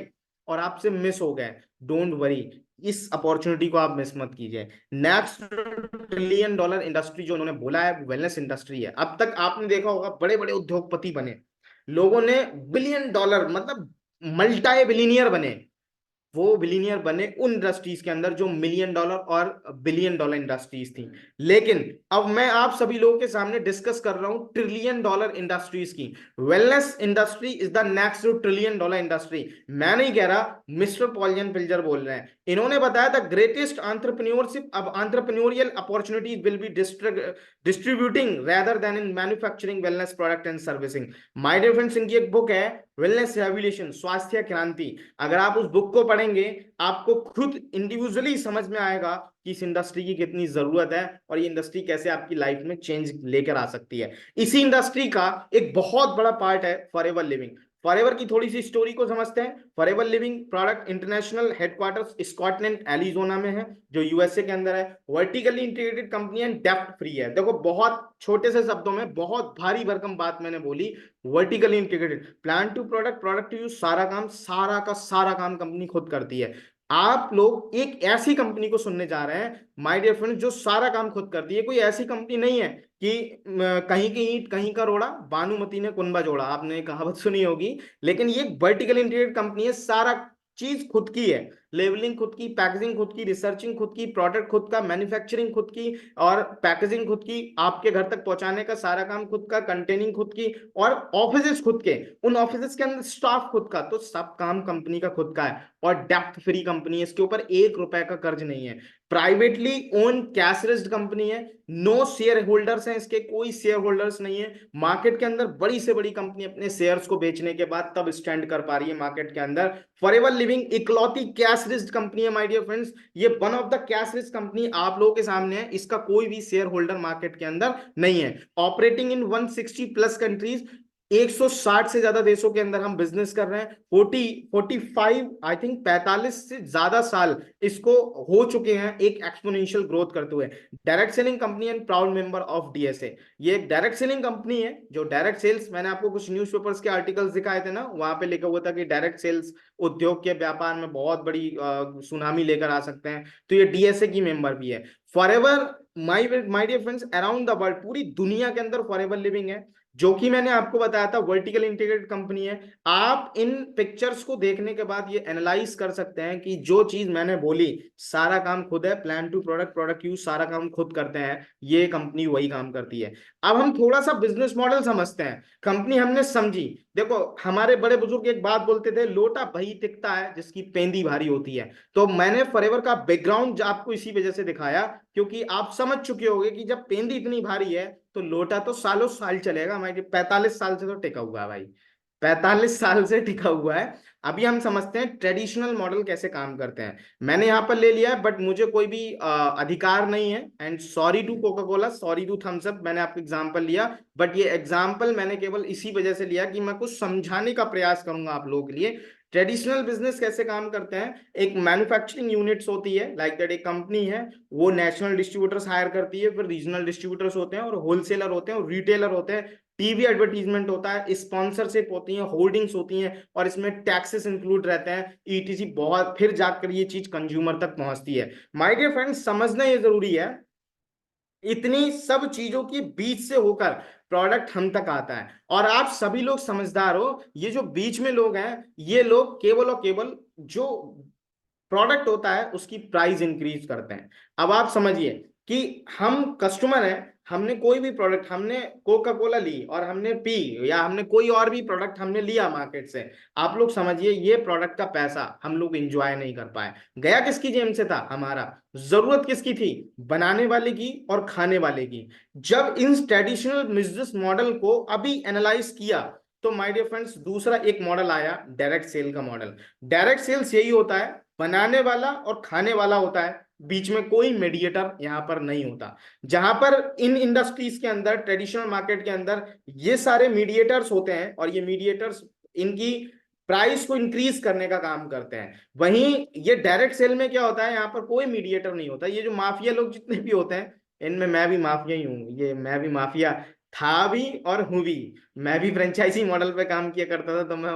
और आपसे मिस हो गए, डोंट वरी, इस अपॉर्चुनिटी को आप मिस मत कीजिए। नेक्स्ट $1 ट्रिलियन इंडस्ट्री जो उन्होंने बोला है वेलनेस इंडस्ट्री है। अब तक आपने देखा होगा बड़े बड़े उद्योगपति बने, लोगों ने $1 बिलियन मतलब मल्टी बिलियनियर बने, वो बिलियनियर बने उन इंडस्ट्रीज के अंदर जो $1 मिलियन और $1 बिलियन इंडस्ट्रीज थी। लेकिन अब मैं आप सभी लोगों के सामने डिस्कस कर रहा हूं $1 ट्रिलियन इंडस्ट्रीज की। Wellness industry is the next $1 trillion industry. मैं नहीं कह रहा, मिस्टर पॉलियन पिल्जर बोल रहे हैं। इन्होंने बताया द ग्रेटेस्ट एंटरप्रेन्योरशिप अब entrepreneurial opportunities will be distributing rather than in manufacturing wellness product and servicing. My dear friends, इनकी एक बुक है वेलनेस रेवोल्यूशन, स्वास्थ्य क्रांति। अगर आप उस बुक को पढ़ेंगे आपको खुद इंडिविजुअली समझ में आएगा कि इस इंडस्ट्री की कितनी जरूरत है और ये इंडस्ट्री कैसे आपकी लाइफ में चेंज लेकर आ सकती है। इसी इंडस्ट्री का एक बहुत बड़ा पार्ट है फॉरएवर लिविंग। फॉरएवर की थोड़ी सी स्टोरी को समझते हैं। Forever living product international headquarters Scotland Arizona में है, जो यूएसए के अंदर है। Vertically integrated company and depth free है। देखो बहुत छोटे से शब्दों में बहुत भारी भरकम बात मैंने बोली, vertically integrated, plan to product, product to use, सारा काम, सारा का सारा काम कंपनी खुद करती है। आप लोग एक ऐसी कंपनी को सुनने जा रहे हैं माय डियर फ्रेंड्स जो सारा काम खुद करती है। कोई ऐसी कंपनी नहीं है कि कहीं की ईंट कहीं का रोड़ा, भानुमति ने कुंभा जोड़ा, आपने कहावत सुनी होगी। लेकिन ये वर्टिकल इंटीग्रेटेड कंपनी है, सारा चीज खुद की है, लेबलिंग खुद की, पैकेजिंग खुद की, रिसर्चिंग खुद की, प्रोडक्ट खुद का, मैन्युफैक्चरिंग खुद की और पैकेजिंग खुद की, आपके घर तक पहुंचाने का सारा काम खुद का, कंटेनिंग खुद की, और ऑफिस खुद के, उन ऑफिस के अंदर स्टाफ खुद का, तो सब काम कंपनी का खुद का है। और डेप्थ फ्री कंपनी है, इसके ऊपर ₹1 का कर्ज नहीं है। Privately own cash raised company है, नो शेयर होल्डर्स हैं इसके, कोई शेयर होल्डर्स नहीं है। मार्केट के अंदर बड़ी से बड़ी कंपनी अपने शेयर्स को बेचने के बाद तब स्टैंड कर पा रही है मार्केट के अंदर। फॉरएवर लिविंग इकलौती कैश रेज्ड कंपनी है माय डियर फ्रेंड्स, ये one of the cash raised company आप लोगों के सामने है, इसका कोई भी शेयर होल्डर मार्केट के अंदर नहीं है। ऑपरेटिंग इन 160 प्लस कंट्रीज, 160 से ज्यादा देशों के अंदर हम बिजनेस कर रहे हैं। 45 आई थिंक 45 से ज्यादा साल इसको हो चुके हैं एक एक्सपोनेंशियल ग्रोथ करते हुए। Direct selling company and proud member of DSA, ये एक डायरेक्ट सेलिंग कंपनी है जो डायरेक्ट सेल्स, मैंने आपको कुछ न्यूज़पेपर्स के आर्टिकल्स दिखाए थे ना, वहां पे लिखा हुआ था कि डायरेक्ट सेल्स उद्योग के व्यापार में बहुत बड़ी सुनामी लेकर आ सकते हैं, तो ये डीएसए की मेंबर भी है। Forever, my my dear friends, around the world, पूरी दुनिया के अंदर फॉरएवर लिविंग है, जो कि मैंने आपको बताया था वर्टिकल इंटीग्रेटेड कंपनी है। आप इन पिक्चर्स को देखने के बाद ये एनालाइज कर सकते हैं कि जो चीज मैंने बोली, सारा काम खुद है, plan to product, product use, सारा काम खुद करते हैं, ये कंपनी वही काम करती है। अब हम थोड़ा सा बिजनेस मॉडल समझते हैं। कंपनी हमने समझी, देखो हमारे बड़े बुजुर्ग एक बात बोलते थे, लोटा वही टिकता है जिसकी पेंदी भारी होती है। तो मैंने फॉरएवर का बैकग्राउंड आपको इसी वजह से दिखाया, क्योंकि आप समझ चुके होंगे कि जब पेंदी इतनी भारी है तो लोटा तो सालों साल चलेगा हमारे, 45 साल से तो टिका हुआ है भाई, 45 साल से टिका हुआ है। अभी हम समझते हैं ट्रेडिशनल मॉडल कैसे काम करते हैं। मैंने यहाँ पर ले लिया है, बट मुझे कोई भी अधिकार नहीं है, and sorry to Coca Cola, sorry to Thums Up, मैंने आपको एग्जांपल लिया। बट ये एग्जांपल मैंने केवल इसी वजह से लिया कि मैं कुछ समझाने का प्रयास करूंगा आप लोगों के लिए। ट्रेडिशनल बिजनेस कैसे काम करते हैं, एक मैन्युफैक्चरिंग यूनिट्स होती है, लाइक दैट एक कंपनी है, वो नेशनल डिस्ट्रीब्यूटर्स हायर करती है, फिर रीजनल डिस्ट्रीब्यूटर्स होते हैं, और होलसेलर होते हैं, और रिटेलर होते हैं। टीवी एडवर्टीजमेंट होता है, स्पॉन्सरशिप होती है, होर्डिंग्स होती हैं, और इसमें टैक्सेस इंक्लूड रहते हैं, ईटीसी, बहुत, फिर जाकर ये चीज कंज्यूमर तक पहुंचती है। माय डियर फ्रेंड्स, समझना ये जरूरी है, इतनी सब चीजों के बीच से होकर प्रोडक्ट हम तक आता है। और आप सभी लोग समझदार हो, ये जो बीच में लोग हैं, ये लोग केवल और केवल जो प्रोडक्ट होता है उसकी प्राइस इंक्रीज करते हैं। अब आप समझिए कि हम कस्टमर हैं, हमने कोई भी प्रोडक्ट, हमने कोका कोला ली और हमने पी, या हमने कोई और भी प्रोडक्ट हमने लिया मार्केट से, आप लोग समझिए ये प्रोडक्ट का पैसा हम लोग एंजॉय नहीं कर पाए, गया किसकी जेब से था, हमारा। जरूरत किसकी थी, बनाने वाले की और खाने वाले की। जब इन ट्रेडिशनल बिजनेस मॉडल को अभी एनालाइज किया, तो माय डियर फ्रेंड्स दूसरा एक मॉडल आया, डायरेक्ट सेल का मॉडल। डायरेक्ट सेल्स यही होता है, बनाने वाला और खाने वाला होता है, बीच में कोई मीडिएटर यहां पर नहीं होता। जहां पर इन इंडस्ट्रीज के अंदर, ट्रेडिशनल मार्केट के अंदर ये सारे मीडिएटर्स होते हैं, और ये मीडिएटर्स इनकी प्राइस को इंक्रीज करने का काम करते हैं। वहीं ये डायरेक्ट सेल में क्या होता है, यहाँ पर कोई मीडिएटर नहीं होता। ये जो माफिया लोग जितने भी होते हैं, इनमें मैं भी माफिया ही हूँ, ये मैं भी माफिया था भी और हूँ भी। मैं भी फ्रेंचाइजी मॉडल पे काम किया करता था, तो मैं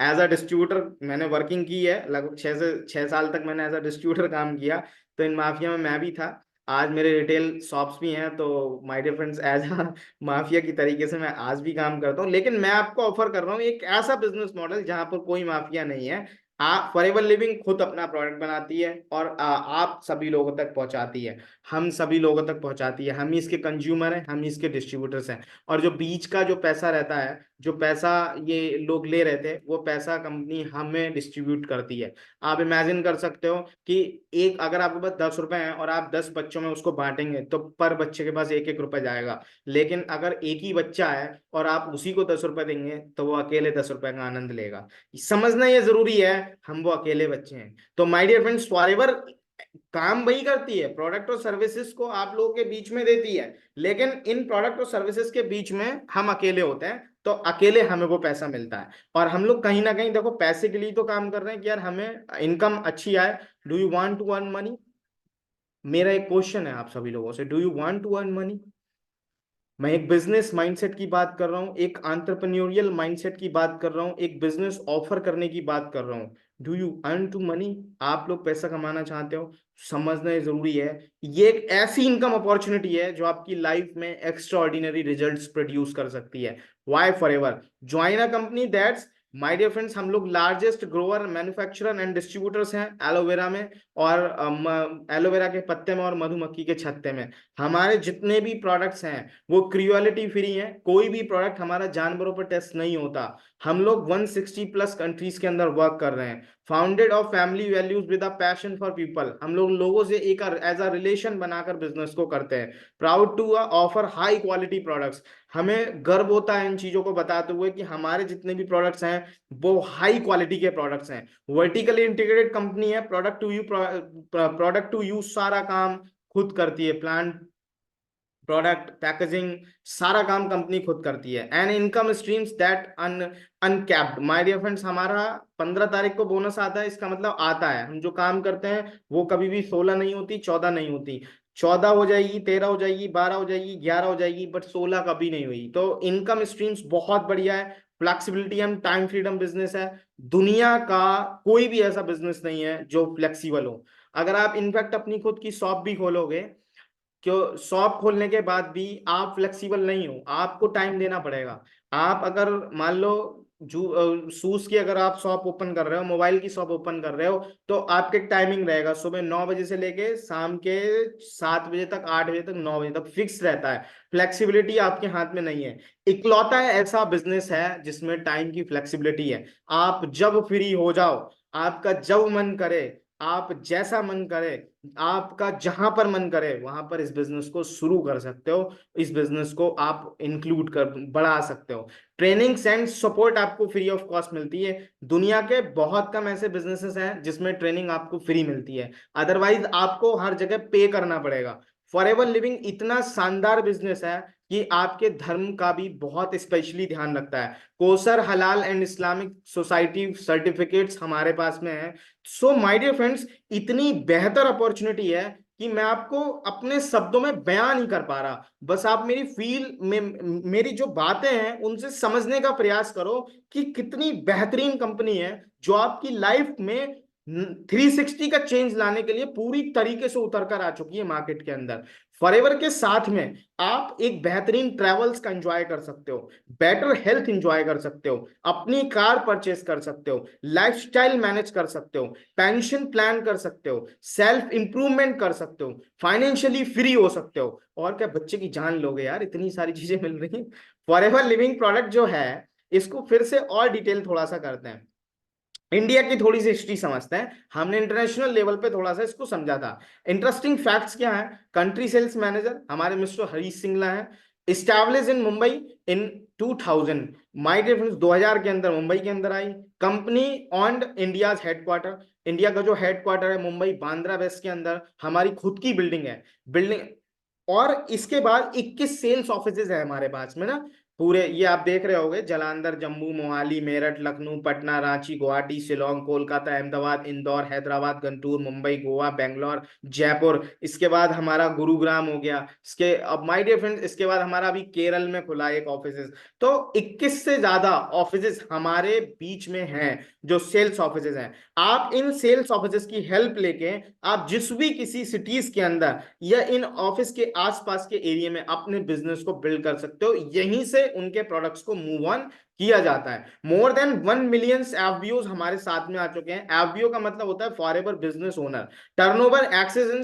एज अ डिस्ट्रीब्यूटर मैंने वर्किंग की है, लगभग 6 से 6 साल तक मैंने एज अ डिस्ट्रीब्यूटर काम किया। तो इन माफिया में मैं भी था। आज मेरे रिटेल शॉप्स भी हैं, तो my dear friends as a mafia की तरीके से मैं आज भी काम करता हूँ। लेकिन मैं आपको ऑफर कर रहा हूँ एक ऐसा बिजनेस मॉडल जहां पर कोई माफिया नहीं है। आप फॉरएवर लिविंग खुद अपना प्रोडक्ट बनाती है, और आप सभी लोगों तक पहुंचाती है, हम सभी लोगों तक पहुंचाती है, हम ही इसके कंज्यूमर हैं, हम ही इसके डिस्ट्रीब्यूटर्स हैं। और जो बीच का जो पैसा रहता है, जो पैसा ये लोग ले रहे थे, वो पैसा कंपनी हमें डिस्ट्रीब्यूट करती है। आप इमेजिन कर सकते हो कि एक, अगर आपके पास 10 रुपए हैं और आप 10 बच्चों में उसको बांटेंगे, तो पर बच्चे के पास 1-1 रुपए जाएगा। लेकिन अगर एक ही बच्चा है और आप उसी को 10 रुपए देंगे, तो वो अकेले 10 रुपए का आनंद लेगा। समझना ये जरूरी है, हम वो अकेले बच्चे हैं। तो माय डियर फ्रेंड्स, फॉरएवर काम वही करती है, प्रोडक्ट और सर्विसेज को आप लोगों के बीच में देती है, लेकिन इन प्रोडक्ट और सर्विसेज के बीच में हम अकेले होते हैं, तो अकेले हमें वो पैसा मिलता है। और हम लोग कहीं ना कहीं देखो पैसे के लिए तो काम कर रहे हैं कि यार हमें इनकम अच्छी आए। Do you want to earn money? मेरा एक क्वेश्चन है आप सभी लोगों से, do you want to earn money? मैं एक बिजनेस माइंडसेट की बात कर रहा हूँ, एक एंटरप्रेन्योरियल माइंडसेट की बात कर रहा हूँ, एक बिजनेस ऑफर करने की बात कर रहा हूँ। Do you earn to money? आप लोग पैसा कमाना चाहते हो? समझना ये जरूरी है, ये एक ऐसी इनकम अपॉर्चुनिटी है जो आपकी लाइफ में एक्स्ट्रा ऑर्डिनरी रिजल्ट प्रोड्यूस कर सकती है। Why forever join a company that's, my dear friends, हम लोग largest grower, manufacturer and distributors हैं एलोवेरा में, और एलोवेरा के पत्ते में और मधुमक्खी के छत्ते में। हमारे जितने भी प्रोडक्ट्स हैं वो क्रियोलिटी फ्री है, कोई भी प्रोडक्ट हमारा जानवरों पर टेस्ट नहीं होता। हम लोग 160 प्लस कंट्रीज के अंदर वर्क कर रहे हैं। Founded of family values with a passion for people, हम लोग लोगों से एक एज अ रिलेशन बनाकर बिजनेस को करते हैं। Proud to offer high quality products, हमें गर्व होता है इन चीजों को बताते हुए कि हमारे जितने भी प्रोडक्ट्स हैं वो हाई क्वालिटी के प्रोडक्ट्स हैं। वर्टिकली इंटीग्रेटेड कंपनी है, प्रोडक्ट टू यूज सारा काम खुद करती है, प्लांट, प्रोडक्ट, पैकेजिंग, सारा काम कंपनी खुद करती है। And income streams that uncapped, my dear friends, हमारा 15 तारीख को बोनस आता है, इसका मतलब आता है हम जो काम करते हैं वो कभी भी 16 नहीं होती, 14 नहीं होती, 14 हो जाएगी, 13 हो जाएगी, 12 हो जाएगी, 11 हो जाएगी, बट 16 कभी नहीं हुई। तो इनकम स्ट्रीम्स बहुत बढ़िया है, फ्लेक्सिबिलिटी, हम टाइम फ्रीडम बिजनेस है। दुनिया का कोई भी ऐसा बिजनेस नहीं है जो फ्लेक्सिबल हो। अगर आप इनफैक्ट अपनी खुद की शॉप भी खोलोगे, क्यों शॉप खोलने के बाद भी आप फ्लेक्सिबल नहीं हो, आपको टाइम देना पड़ेगा। आप अगर मान लो शूज की अगर आप शॉप ओपन कर रहे हो, मोबाइल की शॉप ओपन कर रहे हो, तो आपके टाइमिंग रहेगा सुबह 9 बजे से लेके शाम के 7 बजे तक, 8 बजे तक, 9 बजे तक फिक्स रहता है। फ्लेक्सिबिलिटी आपके हाथ में नहीं है। इकलौता ऐसा बिजनेस है जिसमें टाइम की फ्लेक्सिबिलिटी है। आप जब फ्री हो जाओ, आपका जब मन करे, आप जैसा मन करे, आपका जहां पर मन करे वहां पर इस बिजनेस को शुरू कर सकते हो, इस बिजनेस को आप इंक्लूड कर बढ़ा सकते हो। ट्रेनिंग एंड सपोर्ट आपको फ्री ऑफ कॉस्ट मिलती है। दुनिया के बहुत कम ऐसे बिजनेसेस हैं जिसमें ट्रेनिंग आपको फ्री मिलती है, अदरवाइज आपको हर जगह पे करना पड़ेगा। फॉरएवर लिविंग इतना शानदार बिजनेस है कि आपके धर्म का भी बहुत स्पेशली ध्यान रखता है। कोसर हलाल एंड इस्लामिक सोसाइटी सर्टिफिकेट्स हमारे पास में है। सो माय डियर फ्रेंड्स, इतनी बेहतर अपॉर्चुनिटी है कि मैं आपको अपने शब्दों में बयान नहीं कर पा रहा। बस आप मेरी फील में मेरी जो बातें हैं उनसे समझने का प्रयास करो कि कितनी बेहतरीन कंपनी है जो आपकी लाइफ में 360 का चेंज लाने के लिए पूरी तरीके से उतर कर आ चुकी है मार्केट के अंदर। फॉरएवर के साथ में आप एक बेहतरीन ट्रेवल्स का एंजॉय कर सकते हो, बेटर हेल्थ एंजॉय कर सकते हो, अपनी कार परचेस कर सकते हो, लाइफस्टाइल मैनेज कर सकते हो, पेंशन प्लान कर सकते हो, सेल्फ इंप्रूवमेंट कर सकते हो, फाइनेंशियली फ्री हो सकते हो, और क्या बच्चे की जान लोगे यार, इतनी सारी चीजें मिल रही हैं। फॉरएवर लिविंग प्रोडक्ट जो है, इसको फिर से और डिटेल थोड़ा सा करते हैं। इंडिया की थोड़ी सी हिस्ट्री समझते हैं, हमने इंटरनेशनल लेवल पे थोड़ा सा इसको समझा था। इंटरेस्टिंग फैक्ट्स क्या है? कंट्री सेल्स मैनेजर हमारे मिस्टर हरीश सिंगला है, establish in Mumbai in 2000। My dear friends, 2000 के अंदर मुंबई के अंदर आई company. On India's headquarter, India का जो हेडक्वार्टर है मुंबई बांद्रा वेस्ट के अंदर हमारी खुद की बिल्डिंग है, बिल्डिंग। और इसके बाद 21 सेल्स ऑफिसेज है हमारे पास में ना, पूरे ये आप देख रहे होगे, जालंधर, जम्मू, मोहाली, मेरठ, लखनऊ, पटना, रांची, गुवाहाटी, शिलोंग, कोलकाता, अहमदाबाद, इंदौर, हैदराबाद, गुंटूर, मुंबई, गोवा, बेंगलोर, जयपुर। इसके बाद हमारा गुरुग्राम हो गया। इसके अब माय डियर फ्रेंड्स, इसके बाद हमारा अभी केरल में खुला एक ऑफिस। तो 21 से ज्यादा ऑफिस हमारे बीच में हैं जो सेल्स ऑफिस हैं। आप इन सेल्स ऑफिस की हेल्प लेके आप जिस भी किसी सिटीज के अंदर या इन ऑफिस के आसपास के एरिया में अपने बिजनेस को बिल्ड कर सकते हो, यहीं से उनके प्रोडक्ट्स को मूव ऑन किया जाता है। मोर देन 1 मिलियन एफबीओ हमारे साथ में आ चुके हैं। एफबीओ का मतलब होता है forever business owner. Turnover excess in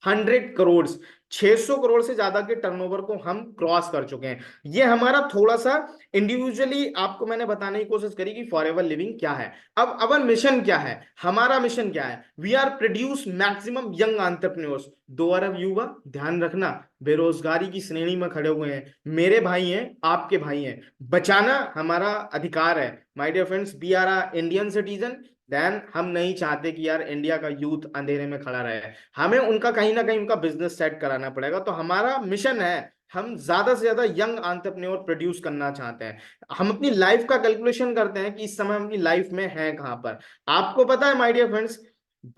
600 crore, 600 crore से ज्यादा के टर्नओवर को हम क्रॉस कर चुके हैं। ये हमारा थोड़ा सा इंडिविजुअली आपको मैंने बताने की कोशिश करी कि फॉरएवर लिविंग क्या है। अब अवर मिशन क्या है? हमारा मिशन क्या है? We are produce maximum young entrepreneurs. 2 अरब युवा, ध्यान रखना, बेरोजगारी की श्रेणी में खड़े हुए हैं, मेरे भाई हैं, आपके भाई हैं। बचाना हमारा अधिकार है। My dear friends, we are a Indian citizen. Then हम नहीं चाहते कि यार इंडिया का यूथ अंधेरे में खड़ा रहे, हमें उनका कहीं ना कहीं उनका बिजनेस सेट कराना पड़ेगा। तो हमारा मिशन है, हम ज्यादा से ज्यादा यंग एंटरप्रेन्योर प्रोड्यूस करना चाहते हैं। हम अपनी लाइफ का कैलकुलेशन करते हैं कि इस समय हम अपनी लाइफ में हैं कहां पर। आपको पता है my dear friends,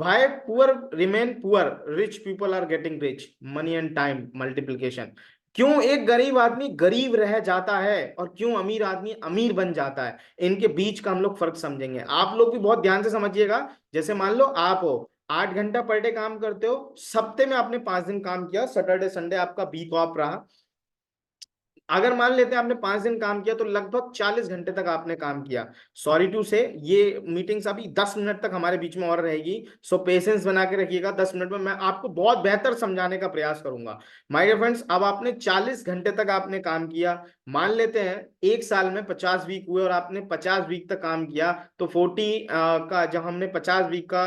why poor remain poor, rich people are getting rich, money and time multiplication. क्यों एक गरीब आदमी गरीब रह जाता है और क्यों अमीर आदमी अमीर बन जाता है, इनके बीच का हम लोग फर्क समझेंगे। आप लोग भी बहुत ध्यान से समझिएगा। जैसे मान लो आप हो, 8 घंटा पर डे काम करते हो, सप्ते में आपने 5 दिन काम किया, सैटरडे संडे आपका वीक ऑफ रहा। अगर मान लेते हैं आपने 5 दिन काम किया तो लगभग 40 घंटे तक आपने काम किया। सॉरी टू से, ये मीटिंग्स अभी 10 मिनट तक हमारे बीच में और रहेगी। सो पेशेंस बना के रखिएगा, 10 मिनट में मैं आपको बहुत बेहतर समझाने का प्रयास करूंगा। माय डियर फ्रेंड्स, अब आपने 40 घंटे तक आपने काम किया। मान लेते हैं एक साल में 50 वीक हुए और आपने 50 वीक तक काम किया, तो 40 का जब हमने 50 वीक का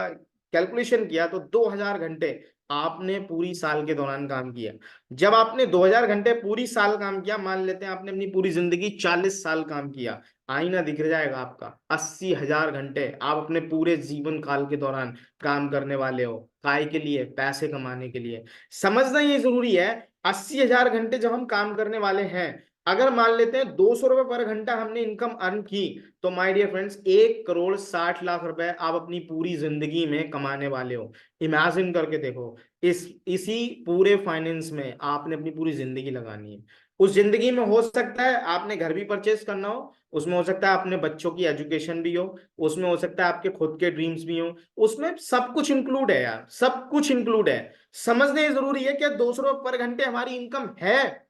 कैलकुलेशन किया तो 2000 घंटे आपने पूरी साल के दौरान काम किया। जब आपने 2000 घंटे पूरी साल काम किया, मान लेते हैं आपने अपनी पूरी जिंदगी 40 साल काम किया, आईना दिख जाएगा आपका। 80,000 घंटे आप अपने पूरे जीवन काल के दौरान काम करने वाले हो, काय के लिए? पैसे कमाने के लिए। समझना ये जरूरी है, 80,000 घंटे जब हम काम करने वाले हैं, अगर मान लेते हैं 200 रुपए पर घंटा हमने इनकम अर्न की, तो माय डियर फ्रेंड्स 1,60,00,000 रुपए आप अपनी पूरी जिंदगी में कमाने वाले हो। इमेजिन करके देखो, इसी पूरे फाइनेंस में आपने अपनी पूरी जिंदगी लगानी है। उस जिंदगी में हो सकता है आपने घर भी परचेस करना हो, उसमें हो सकता है अपने बच्चों की एजुकेशन भी हो, उसमें हो सकता है आपके खुद के ड्रीम्स भी हो, उसमें सब कुछ इंक्लूड है यार, सब कुछ इंक्लूड है। समझने जरूरी है कि 200 रुपए पर घंटे हमारी इनकम है,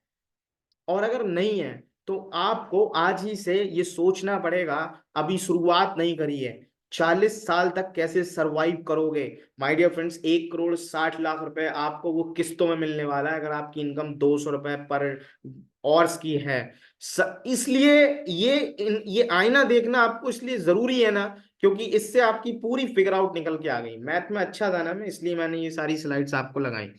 और अगर नहीं है तो आपको आज ही से ये सोचना पड़ेगा। अभी शुरुआत नहीं करी है, 40 साल तक कैसे सरवाइव करोगे? माय डियर फ्रेंड्स, 1,60,00,000 रुपए आपको वो किस्तों में मिलने वाला है अगर आपकी इनकम 200 रुपए पर ऑर्स की है। इसलिए ये आईना देखना आपको इसलिए जरूरी है ना, क्योंकि इससे आपकी पूरी फिगर आउट निकल के आ गई। मैथ में अच्छा था ना मैं, इसलिए मैंने ये सारी स्लाइड्स आपको लगाई।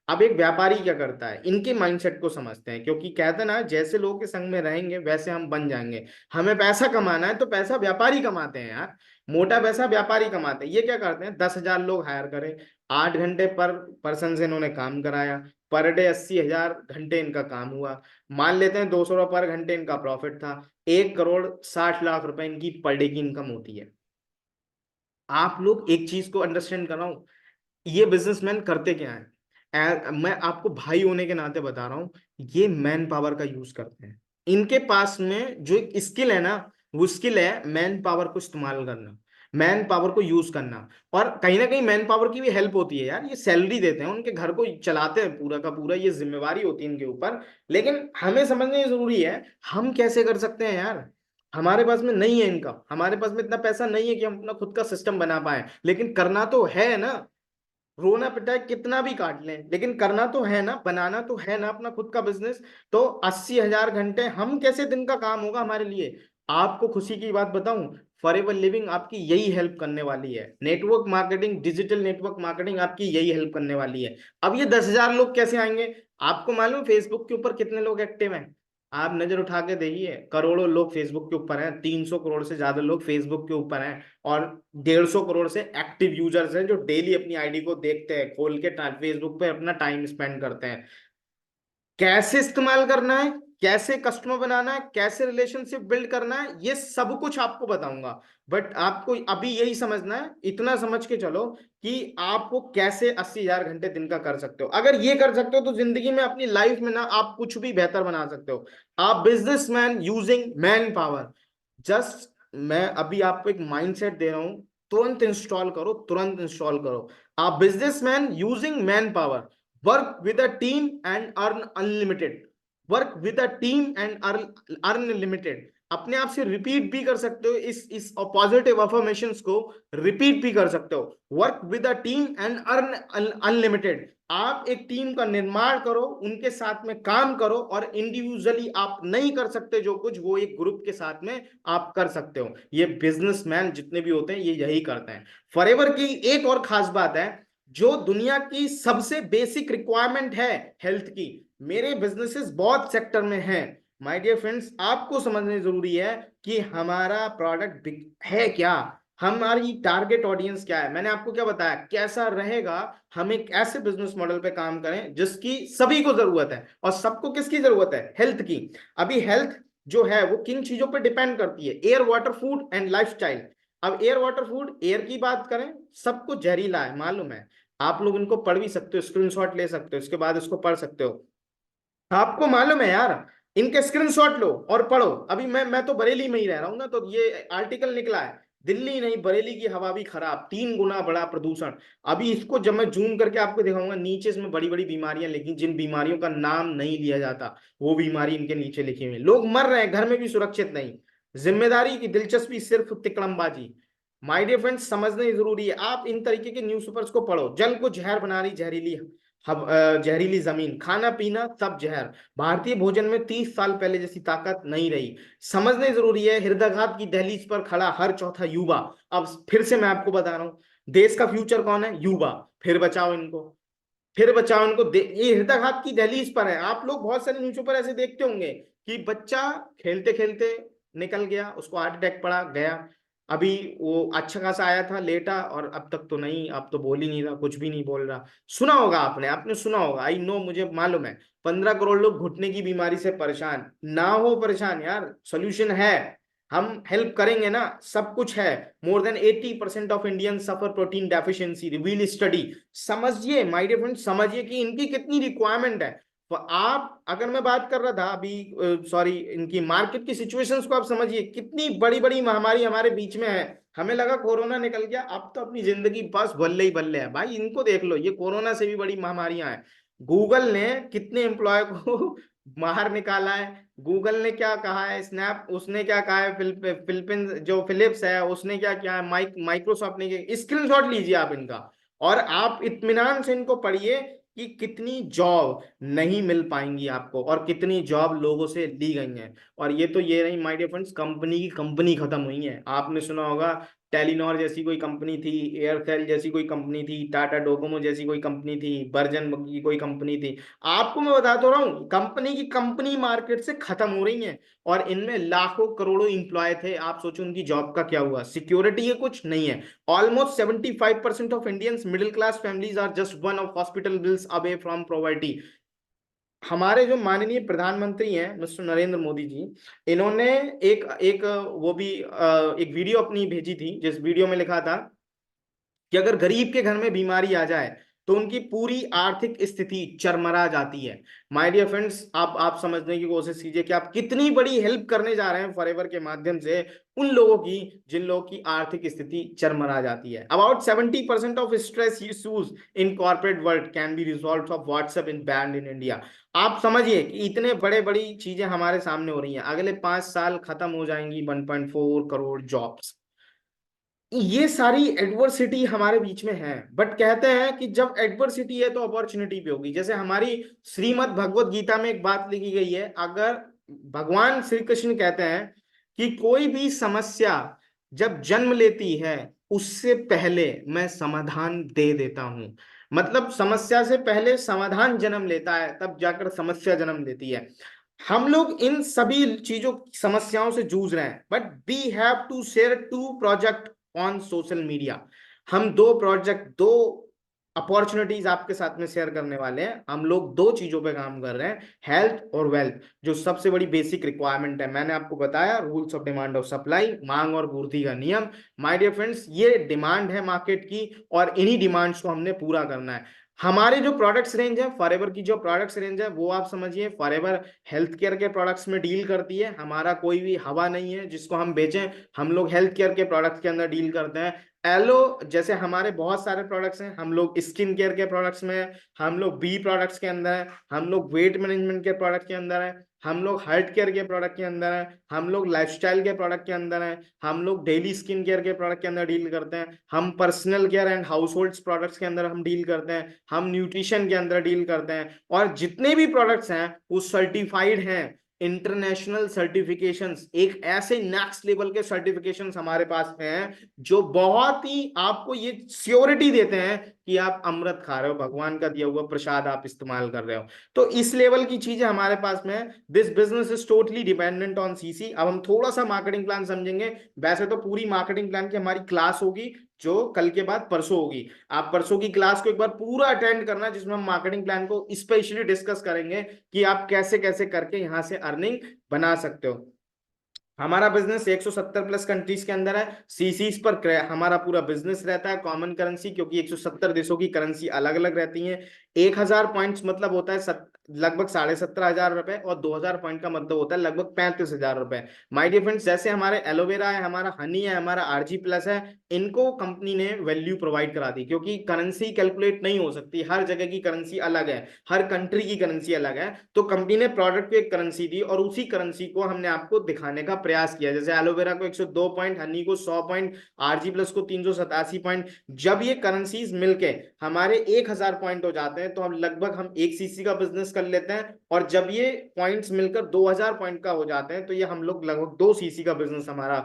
अब एक व्यापारी क्या करता है, इनके माइंडसेट को समझते हैं, क्योंकि कहते हैं ना जैसे लोगों के संग में रहेंगे वैसे हम बन जाएंगे। हमें पैसा कमाना है तो पैसा व्यापारी कमाते हैं यार, मोटा पैसा व्यापारी कमाते हैं। ये क्या करते हैं, 10,000 लोग हायर करें, 8 घंटे पर पर्सन से इन्होंने काम कराया, पर डे 80,000 घंटे इनका काम हुआ। मान लेते हैं 200 रुपये पर घंटे इनका प्रॉफिट था, 1,60,00,000 रुपए इनकी पर डे की इनकम होती है। आप लोग एक चीज को अंडरस्टैंड कर रहा हूं, ये बिजनेसमैन करते क्या है, मैं आपको भाई होने के नाते बता रहा हूँ, ये मैन पावर का यूज करते हैं। इनके पास में जो एक स्किल है ना, वो स्किल है मैन पावर को इस्तेमाल करना, मैन पावर को यूज करना। और कहीं ना कहीं मैन पावर की भी हेल्प होती है यार, ये सैलरी देते हैं, उनके घर को चलाते हैं पूरा का पूरा, ये जिम्मेवारी होती है इनके ऊपर। लेकिन हमें समझना जरूरी है, हम कैसे कर सकते हैं यार। हमारे पास में नहीं है इनकम, हमारे पास में इतना पैसा नहीं है कि हम अपना खुद का सिस्टम बना पाए, लेकिन करना तो है ना। रोना पिटाई कितना भी काट लें, लेकिन करना तो है ना, बनाना तो है ना अपना खुद का बिजनेस। तो 80,000 घंटे हम कैसे दिन का काम होगा हमारे लिए। आपको खुशी की बात बताऊं, फॉरएवर लिविंग आपकी यही हेल्प करने वाली है, network marketing, digital network marketing आपकी यही हेल्प करने वाली है। अब ये 10,000 लोग कैसे आएंगे। आपको मालूम फेसबुक के ऊपर कितने लोग एक्टिव हैं, आप नजर उठा के देखिए, करोड़ों लोग फेसबुक के ऊपर हैं, 300 करोड़ से ज्यादा लोग फेसबुक के ऊपर हैं। और 150 करोड़ से एक्टिव यूजर्स हैं जो डेली अपनी आईडी को देखते हैं, खोल के फेसबुक पे अपना टाइम स्पेंड करते हैं। कैसे इस्तेमाल करना है, कैसे कस्टमर बनाना है, कैसे रिलेशनशिप बिल्ड करना है, ये सब कुछ आपको बताऊंगा। बट आपको अभी यही समझना है, इतना समझ के चलो कि आपको कैसे 80,000 घंटे दिन का कर सकते हो। अगर ये कर सकते हो तो जिंदगी में अपनी लाइफ में ना आप कुछ भी बेहतर बना सकते हो। आप businessman using man power, just मैं अभी आपको एक माइंडसेट दे रहा हूं, तुरंत इंस्टॉल करो, तुरंत इंस्टॉल करो। आप businessman using man power, work with a team and earn unlimited, work with a team and earn limited. अपने आप से रिपीट भी कर सकते हो, इस पॉजिटिव अफर्मेशंस को रिपीट भी कर सकते हो। Work with a team and earn unlimited. आप एक टीम का निर्माण करो, उनके साथ में काम करो, और इंडिविजुअली आप नहीं कर सकते जो कुछ, वो एक ग्रुप के साथ में आप कर सकते हो। ये बिजनेसमैन जितने भी होते हैं ये यही करते हैं। फॉरएवर की एक और खास बात है, जो दुनिया की सबसे बेसिक रिक्वायरमेंट है हेल्थ की, मेरे बिजनेसेस बहुत सेक्टर में हैं। माय डियर फ्रेंड्स, आपको समझने जरूरी है कि हमारा प्रोडक्ट है क्या, हमारी टारगेट ऑडियंस क्या है। मैंने आपको क्या बताया, कैसा रहेगा, हम एक ऐसे बिजनेस मॉडल पे काम करें जिसकी सभी को जरूरत है। और सबको किसकी जरूरत है, हेल्थ की। अभी हेल्थ जो है वो किन चीजों पर डिपेंड करती है, air water food and lifestyle. अब एयर वाटर फूड, एयर की बात करें, सब कुछ जहरीला है मालूम है, आप लोग इनको पढ़ भी सकते हो, स्क्रीनशॉट ले सकते हो, इसके बाद इसको पढ़ सकते हो। आपको मालूम है यार, इनके स्क्रीनशॉट लो और पढ़ो। अभी मैं तो बरेली में ही रह रहा हूं ना, तो ये आर्टिकल निकला है, दिल्ली नहीं बरेली की हवा भी खराब, 3 गुना बड़ा प्रदूषण। अभी इसको जब मैं जूम करके आपको दिखाऊंगा, नीचे इसमें बड़ी बड़ी बीमारियां, लेकिन जिन बीमारियों का नाम नहीं लिया जाता, वो बीमारी इनके नीचे लिखी हुई है। लोग मर रहे हैं, घर में भी सुरक्षित नहीं। जिम्मेदारी की दिलचस्पी सिर्फ तिकड़मबाजी। माय डियर फ्रेंड्स, समझना ही जरूरी है। आप इन तरीके के न्यूज पेपर्स को पढ़ो, जल को जहर बना रही जहरीली जहरीली जमीन, खाना पीना सब जहर, भारतीय भोजन में 30 साल पहले जैसी ताकत नहीं रही। समझने जरूरी है, हृदयाघात की दहलीज पर खड़ा हर चौथा युवा। अब फिर से मैं आपको बता रहा हूँ, देश का फ्यूचर कौन है, युवा। फिर बचाओ इनको, फिर बचाओ इनको, ये हृदयाघात की दहलीज पर है। आप लोग बहुत सारे न्यूज़ पर ऐसे देखते होंगे कि बच्चा खेलते खेलते निकल गया, उसको हार्ट अटैक पड़ा गया। अभी वो अच्छा खासा आया था, लेटा, और अब तक तो नहीं, अब तो बोल ही नहीं रहा, कुछ भी नहीं बोल रहा। सुना होगा आपने, आपने सुना होगा, आई नो, मुझे मालूम है, 15 करोड़ लोग घुटने की बीमारी से परेशान। ना हो परेशान यार, सोल्यूशन है, हम हेल्प करेंगे ना, सब कुछ है। More than 80% of Indian suffer protein deficiency, reveal study. समझिए माय डियर फ्रेंड, समझिए कि इनकी कितनी रिक्वायरमेंट है। तो आप, अगर मैं बात कर रहा था अभी, सॉरी, इनकी मार्केट की सिचुएशंस को आप समझिए, कितनी बड़ी बड़ी महामारी हमारे बीच में है। हमें लगा कोरोना निकल गया, अब तो अपनी जिंदगी बस बल्ले ही बल्ले है भाई। इनको देख लो, ये कोरोना से भी बड़ी महामारियां हैं। गूगल ने कितने एम्प्लॉय को बाहर निकाला है, गूगल ने क्या कहा है, स्नैप उसने क्या कहा है, फिलिपिन जो फिलिप्स है उसने क्या किया है, माइक्रोसॉफ्ट ने, स्क्रीनशॉट लीजिए आप इनका, और आप इत्मीनान से इनको पढ़िए कि कितनी जॉब नहीं मिल पाएंगी आपको, और कितनी जॉब लोगों से ली गई हैं। और ये तो ये नहीं माय डियर फ्रेंड्स, कंपनी की कंपनी खत्म हुई है। आपने सुना होगा टेलीनॉर जैसी कोई कंपनी थी, एयरसेल जैसी कोई कंपनी थी, टाटा डोकोमो जैसी कोई कंपनी थी, बर्जन की कोई कंपनी थी। आपको मैं बता तो रहा हूँ, कंपनी की कंपनी मार्केट से खत्म हो रही हैं, और इनमें लाखों करोड़ों इंप्लॉय थे। आप सोचो उनकी जॉब का क्या हुआ, सिक्योरिटी है कुछ नहीं है। Almost 75% of Indians middle class families are just one of hospital bills away from poverty. हमारे जो माननीय प्रधानमंत्री हैं मिस्टर नरेंद्र मोदी जी, इन्होंने एक एक वो भी एक वीडियो अपनी भेजी थी, जिस वीडियो में लिखा था कि अगर गरीब के घर में बीमारी आ जाए तो उनकी पूरी आर्थिक स्थिति चरमरा जाती है। माय डियर फ्रेंड्स, आप समझने की कोशिश कीजिए कि आप कितनी बड़ी हेल्प करने जा रहे हैं फॉरएवर के माध्यम से उन लोगों की जिन लोगों की आर्थिक स्थिति चरमरा जाती है। About 70% of stress issues in corporate world can be resolve of WhatsApp in band in India. आप समझिए कि इतने बड़े बड़ी चीजें हमारे सामने हो रही हैं, अगले 5 साल खत्म हो जाएंगी 1.4 करोड़ जॉब्स। ये सारी एडवर्सिटी हमारे बीच में है, बट कहते हैं कि जब एडवर्सिटी है तो अपॉर्चुनिटी भी होगी। जैसे हमारी श्रीमद् भगवत गीता में एक बात लिखी गई है, अगर भगवान श्री कृष्ण कहते हैं कि कोई भी समस्या जब जन्म लेती है उससे पहले मैं समाधान दे देता हूं। मतलब समस्या से पहले समाधान जन्म लेता है, तब जाकर समस्या जन्म लेती है। हम लोग इन सभी चीजों समस्याओं से जूझ रहे हैं, but we have to share two project on social media. हम दो प्रोजेक्ट, दो अपॉर्चुनिटीज आपके साथ में शेयर करने वाले हैं। हम लोग दो चीजों पे काम कर रहे हैं, हेल्थ और वेल्थ, जो सबसे बड़ी बेसिक रिक्वायरमेंट है। मैंने आपको बताया rules of demand of supply, मांग और पूर्ति का नियम। माय डियर फ्रेंड्स, ये डिमांड है मार्केट की, और इन्हीं डिमांड्स को हमने पूरा करना है। हमारे जो प्रोडक्ट्स रेंज है, फॉरएवर की जो प्रोडक्ट्स रेंज है, वो आप समझिए फॉरएवर हेल्थ केयर के प्रोडक्ट्स में डील करती है। हमारा कोई भी हवा नहीं है जिसको हम बेचें, हम लोग हेल्थ केयर के प्रोडक्ट्स के अंदर डील करते हैं। एलो जैसे हमारे बहुत सारे प्रोडक्ट्स हैं, हम लोग स्किन केयर के प्रोडक्ट्स में हैं, हम लोग बी प्रोडक्ट्स के अंदर हैं, हम लोग वेट मैनेजमेंट के प्रोडक्ट के अंदर हैं, हम लोग हार्ट केयर के प्रोडक्ट के अंदर हैं, हम लोग लाइफस्टाइल के प्रोडक्ट के अंदर हैं, हम लोग डेली स्किन केयर के प्रोडक्ट के अंदर डील करते हैं, हम personal care and house hold products के अंदर हम डील करते हैं, हम न्यूट्रिशन के अंदर डील करते हैं। और जितने भी प्रोडक्ट्स हैं वो सर्टिफाइड हैं, इंटरनेशनल सर्टिफिकेशंस, एक ऐसे नेक्स्ट लेवल के सर्टिफिकेशंस हमारे पास हैं जो बहुत ही आपको ये श्योरिटी देते हैं कि आप अमृत खा रहे हो, भगवान का दिया हुआ प्रसाद आप इस्तेमाल कर रहे हो। तो इस लेवल की चीजें हमारे पास में है। This business is totally dependent on CC. अब हम थोड़ा सा मार्केटिंग प्लान समझेंगे। वैसे तो पूरी मार्केटिंग प्लान की हमारी क्लास होगी जो कल के बाद परसों होगी। आप परसों की क्लास को एक बार पूरा अटेंड करना, जिसमें हम मार्केटिंग प्लान को स्पेशली डिस्कस करेंगे कि आप कैसे कैसे करके यहां से अर्निंग बना सकते हो। हमारा बिजनेस 170 प्लस कंट्रीज के अंदर है। सीसीस पर हमारा पूरा बिजनेस रहता है। कॉमन करेंसी, क्योंकि 170 देशों की करेंसी अलग अलग रहती है। 1000 पॉइंट्स मतलब होता है लगभग 17,500 रुपए, और 2000 पॉइंट का मतलब होता है लगभग 35,000 रुपए। माय डियर फ्रेंड्स, जैसे हमारे एलोवेरा है, हमारा हनी है, हमारा आरजी प्लस है, इनको कंपनी ने वैल्यू प्रोवाइड करा दी, क्योंकि करेंसी कैलकुलेट नहीं हो सकती, हर जगह की करेंसी अलग है, हर कंट्री की करेंसी अलग है। तो कंपनी ने प्रोडक्ट को एक करेंसी दी, और उसी करेंसी को हमने आपको दिखाने का प्रयास किया। जैसे एलोवेरा को 102 पॉइंट, हनी को 100 पॉइंट, आरजी प्लस को 387 पॉइंट। जब ये करेंसीज मिलके हमारे 1000 पॉइंट हो जाते हैं, तो हम लगभग हम 1 सीसी का बिजनेस कर लेते हैं। और जब ये पॉइंट्स मिलकर 2000 पॉइंट का हो जाते हैं, तो ये हम लोग लगभग 2 सीसी का बिजनेस हमारा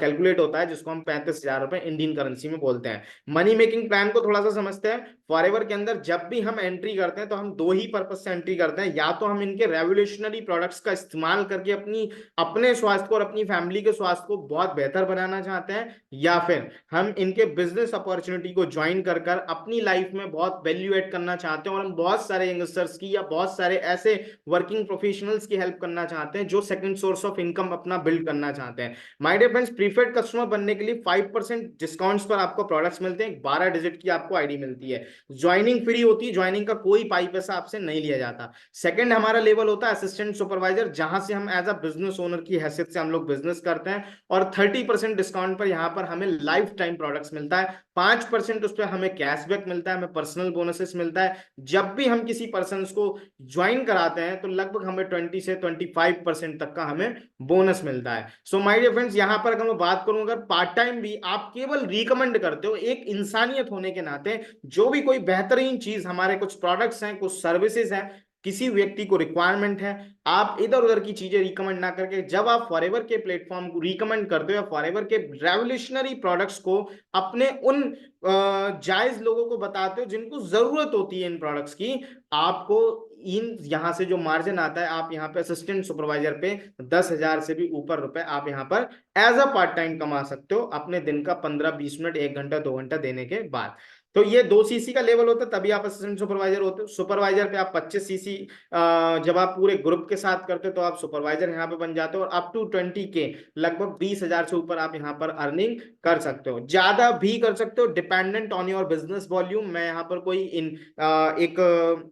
कैलकुलेट होता है, जिसको हम 35,000 रुपए इंडियन करेंसी में बोलते हैं। मनी मेकिंग प्लान को थोड़ा सा समझते हैं। फॉरएवर के अंदर जब भी हम एंट्री करते हैं, तो हम दो ही पर्पज से एंट्री करते हैं। या तो हम इनके रेवोल्यूशनरी प्रोडक्ट्स का इस्तेमाल करके अपने स्वास्थ्य को और अपनी फैमिली के स्वास्थ्य को बहुत बेहतर बनाना चाहते हैं, या फिर हम इनके बिजनेस अपॉर्चुनिटी को ज्वाइन कर कर अपनी लाइफ में बहुत वैल्यू एड करना चाहते हैं। और हम बहुत सारे यंगस्टर्स की या बहुत सारे ऐसे वर्किंग प्रोफेशनल्स की हेल्प करना चाहते हैं जो सेकंड सोर्स ऑफ इनकम अपना बिल्ड करना चाहते हैं। My dear friends, preferred customer बनने के लिए 5% डिस्काउंट्स पर आपको प्रोडक्ट्स मिलते हैं। 12 डिजिट की आपको आईडी मिलती है। ज्वाइनिंग फ्री होती है, ज्वाइनिंग का कोई पाई पैसा आपसे नहीं लिया जाता। सेकंड हमारा लेवल होता है असिस्टेंट सुपरवाइजर, जहां से हम एज अ बिजनेस ओनर की हैसियत से हम लोग बिजनेस करते हैं। और 30% डिस्काउंट पर यहाँ पर हमें लाइफ टाइम प्रोडक्ट्स मिलता है। 5% उस पर हमें कैशबैक मिलता है, हमें पर्सनल बोनसेस मिलता है। जब भी हम किसी पर्सन को ज्वाइन कराते हैं, तो लगभग हमें 20 से 25% तक का हमें बोनस मिलता है। सो माय डियर फ्रेंड्स, यहां पर अगर मैं बात करूं, अगर पार्ट टाइम भी आप केवल रिकमेंड करते हो, एक इंसानियत होने के नाते जो भी कोई बेहतरीन चीज, हमारे कुछ प्रोडक्ट्स हैं, कुछ सर्विसेज हैं, किसी व्यक्ति को रिक्वायरमेंट है, आप इधर उधर की चीजें रिकमेंड ना करके जब आप फॉरएवर के प्लेटफॉर्म को रिकमेंड करते हो या फॉरएवर के रेवोल्यूशनरी प्रोडक्ट्स को अपने उन जायज लोगों को बताते हो जिनको जरूरत होती है इन प्रोडक्ट्स की, आपको इन यहां से जो मार्जिन आता है, आप यहाँ पे असिस्टेंट सुपरवाइजर पे 10,000 से भी ऊपर रुपए आप यहाँ पर एज अ पार्ट टाइम कमा सकते हो अपने दिन का 15-20 मिनट, 1 घंटा 2 घंटा देने के बाद। तो ये 2 सीसी का लेवल होता है, तभी आप असिस्टेंट सुपरवाइजर होते हो। सुपरवाइजर पे आप 25 सीसी, जब आप पूरे ग्रुप के साथ करते हो तो आप सुपरवाइजर यहाँ पे बन जाते हो, और अप टू 20K, लगभग 20,000 से ऊपर आप यहाँ पर अर्निंग कर सकते हो, ज्यादा भी कर सकते हो, dependent on your business volume. मैं यहाँ पर कोई एक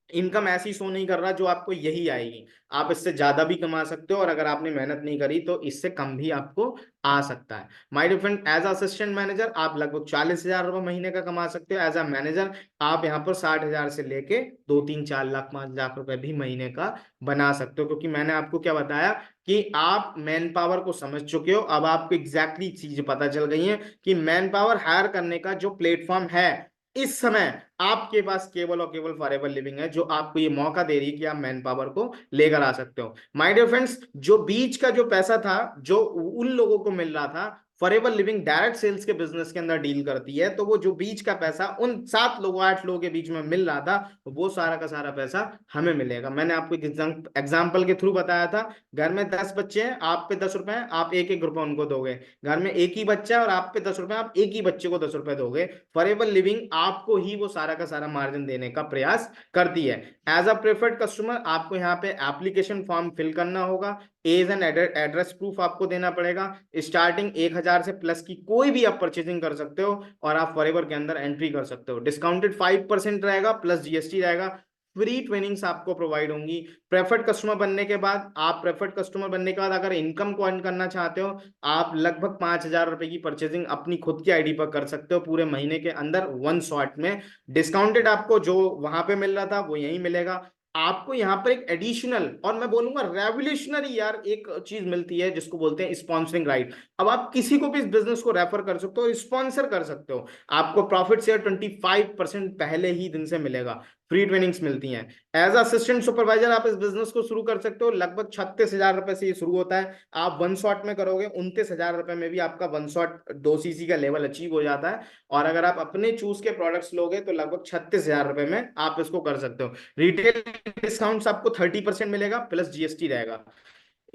इनकम ऐसी शो नहीं कर रहा जो आपको यही आएगी, आप इससे ज्यादा भी कमा सकते हो, और अगर आपने मेहनत नहीं करी तो इससे कम भी आपको आ सकता है। My dear friend, as assistant manager आप लगभग 40,000 रुपये महीने का कमा सकते हो। एज अ मैनेजर आप यहाँ पर 60,000 से लेके 2-3-4 लाख 5 लाख रुपए भी महीने का बना सकते हो, क्योंकि मैंने आपको क्या बताया कि आप मैन पावर को समझ चुके हो। अब आपको एग्जैक्टली चीज पता चल गई है कि मैन पावर हायर करने का जो प्लेटफॉर्म है इस समय आपके पास केवल और केवल फॉरएवर लिविंग है, जो आपको ये मौका दे रही है कि आप मैन पावर को लेकर आ सकते हो। माय डियर फ्रेंड्स, जो बीच का जो पैसा था जो उन लोगों को मिल रहा था, फॉरएवर लिविंग डायरेक्ट सेल्स के बिजनेस के अंदर डील करती है, तो वो जो बीच का पैसा उन 7 लोगों 8 लोगों के बीच में मिल रहा था, वो सारा का सारा पैसा हमें मिलेगा। मैंने आपको एक एग्जाम्पल के थ्रू बताया था, घर में 10 बच्चे हैं, आप पे 10 रुपए हैं, आप एक एक रुपए उनको दोगे। घर में एक ही बच्चा है और आप पे 10 रुपए, आप एक ही बच्चे को 10 रुपए दोगे। फॉरएवर लिविंग आपको ही वो सारा का सारा मार्जिन देने का प्रयास करती है। एज अ प्रेफर्ड कस्टमर आपको यहाँ पे एप्लीकेशन फॉर्म फिल करना होगा, एज एंड एड्रेस प्रूफ आपको देना पड़ेगा। स्टार्टिंग 1,000 से प्लस की कोई भी आप परचेजिंग कर सकते हो और आप फॉरएवर के अंदर एंट्री कर सकते हो। डिस्काउंटेड 5% रहेगा, प्लस जीएसटी रहेगा। फ्री ट्रेनिंग्स आपको प्रोवाइड होंगी। प्रेफर्ड कस्टमर बनने के बाद, आप प्रेफर्ड कस्टमर बनने के बाद अगर इनकम को अर्न करना चाहते हो, आप लगभग 5,000 रुपए की परचेजिंग अपनी खुद की आईडी पर कर सकते हो पूरे महीने के अंदर, वन शॉट में। डिस्काउंटेड आपको जो वहां पे मिल रहा था वो यहीं मिलेगा। आपको यहाँ पर एक एडिशनल, और मैं बोलूंगा रेवोल्यूशनरी यार, एक चीज मिलती है जिसको बोलते हैं स्पॉन्सरिंग राइट। अब आप किसी को भी इस बिजनेस को रेफर कर सकते हो, स्पॉन्सर कर सकते हो। आपको प्रॉफिट शेयर 25% पहले ही दिन से मिलेगा। फ्री ट्रेनिंग्स मिलती हैं। एज असिस्टेंट सुपरवाइजर आप इस बिजनेस को शुरू कर सकते हो, लगभग 36,000 रुपए से ये शुरू होता है। आप वन शॉट में करोगे 29,000 रुपए में भी आपका वन शॉट 2 सीसी का लेवल अचीव हो जाता है। और अगर आप अपने चूज के प्रोडक्ट्स लोगे तो लगभग 36,000 रुपए में आप इसको कर सकते हो। रिटेल डिस्काउंट्स आपको 30% मिलेगा, प्लस जीएसटी रहेगा।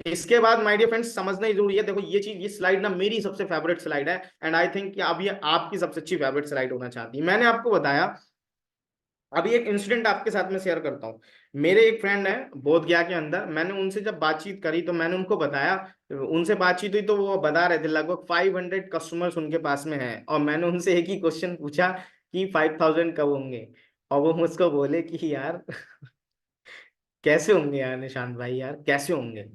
इसके बाद माय डियर फ्रेंड्स, समझना ही जरूरी है। देखो ये चीज, ये स्लाइड ना मेरी सबसे फेवरेट स्लाइड है, एंड आई थिंक कि अब ये आपकी सबसे अच्छी फेवरेट स्लाइड होना चाहती है। मैंने आपको बताया, अभी एक इंसिडेंट आपके साथ में शेयर करता हूँ। मेरे एक फ्रेंड है बोध गया के अंदर, मैंने उनसे जब बातचीत करी तो मैंने उनको बताया, उनसे बातचीत हुई तो वो बता रहे थे लगभग 500 कस्टमर्स उनके पास में हैं, और मैंने उनसे एक ही क्वेश्चन पूछा कि 5,000 कब होंगे, और वो मुझको बोले कि यार कैसे होंगे यार निशांत भाई, यार कैसे होंगे।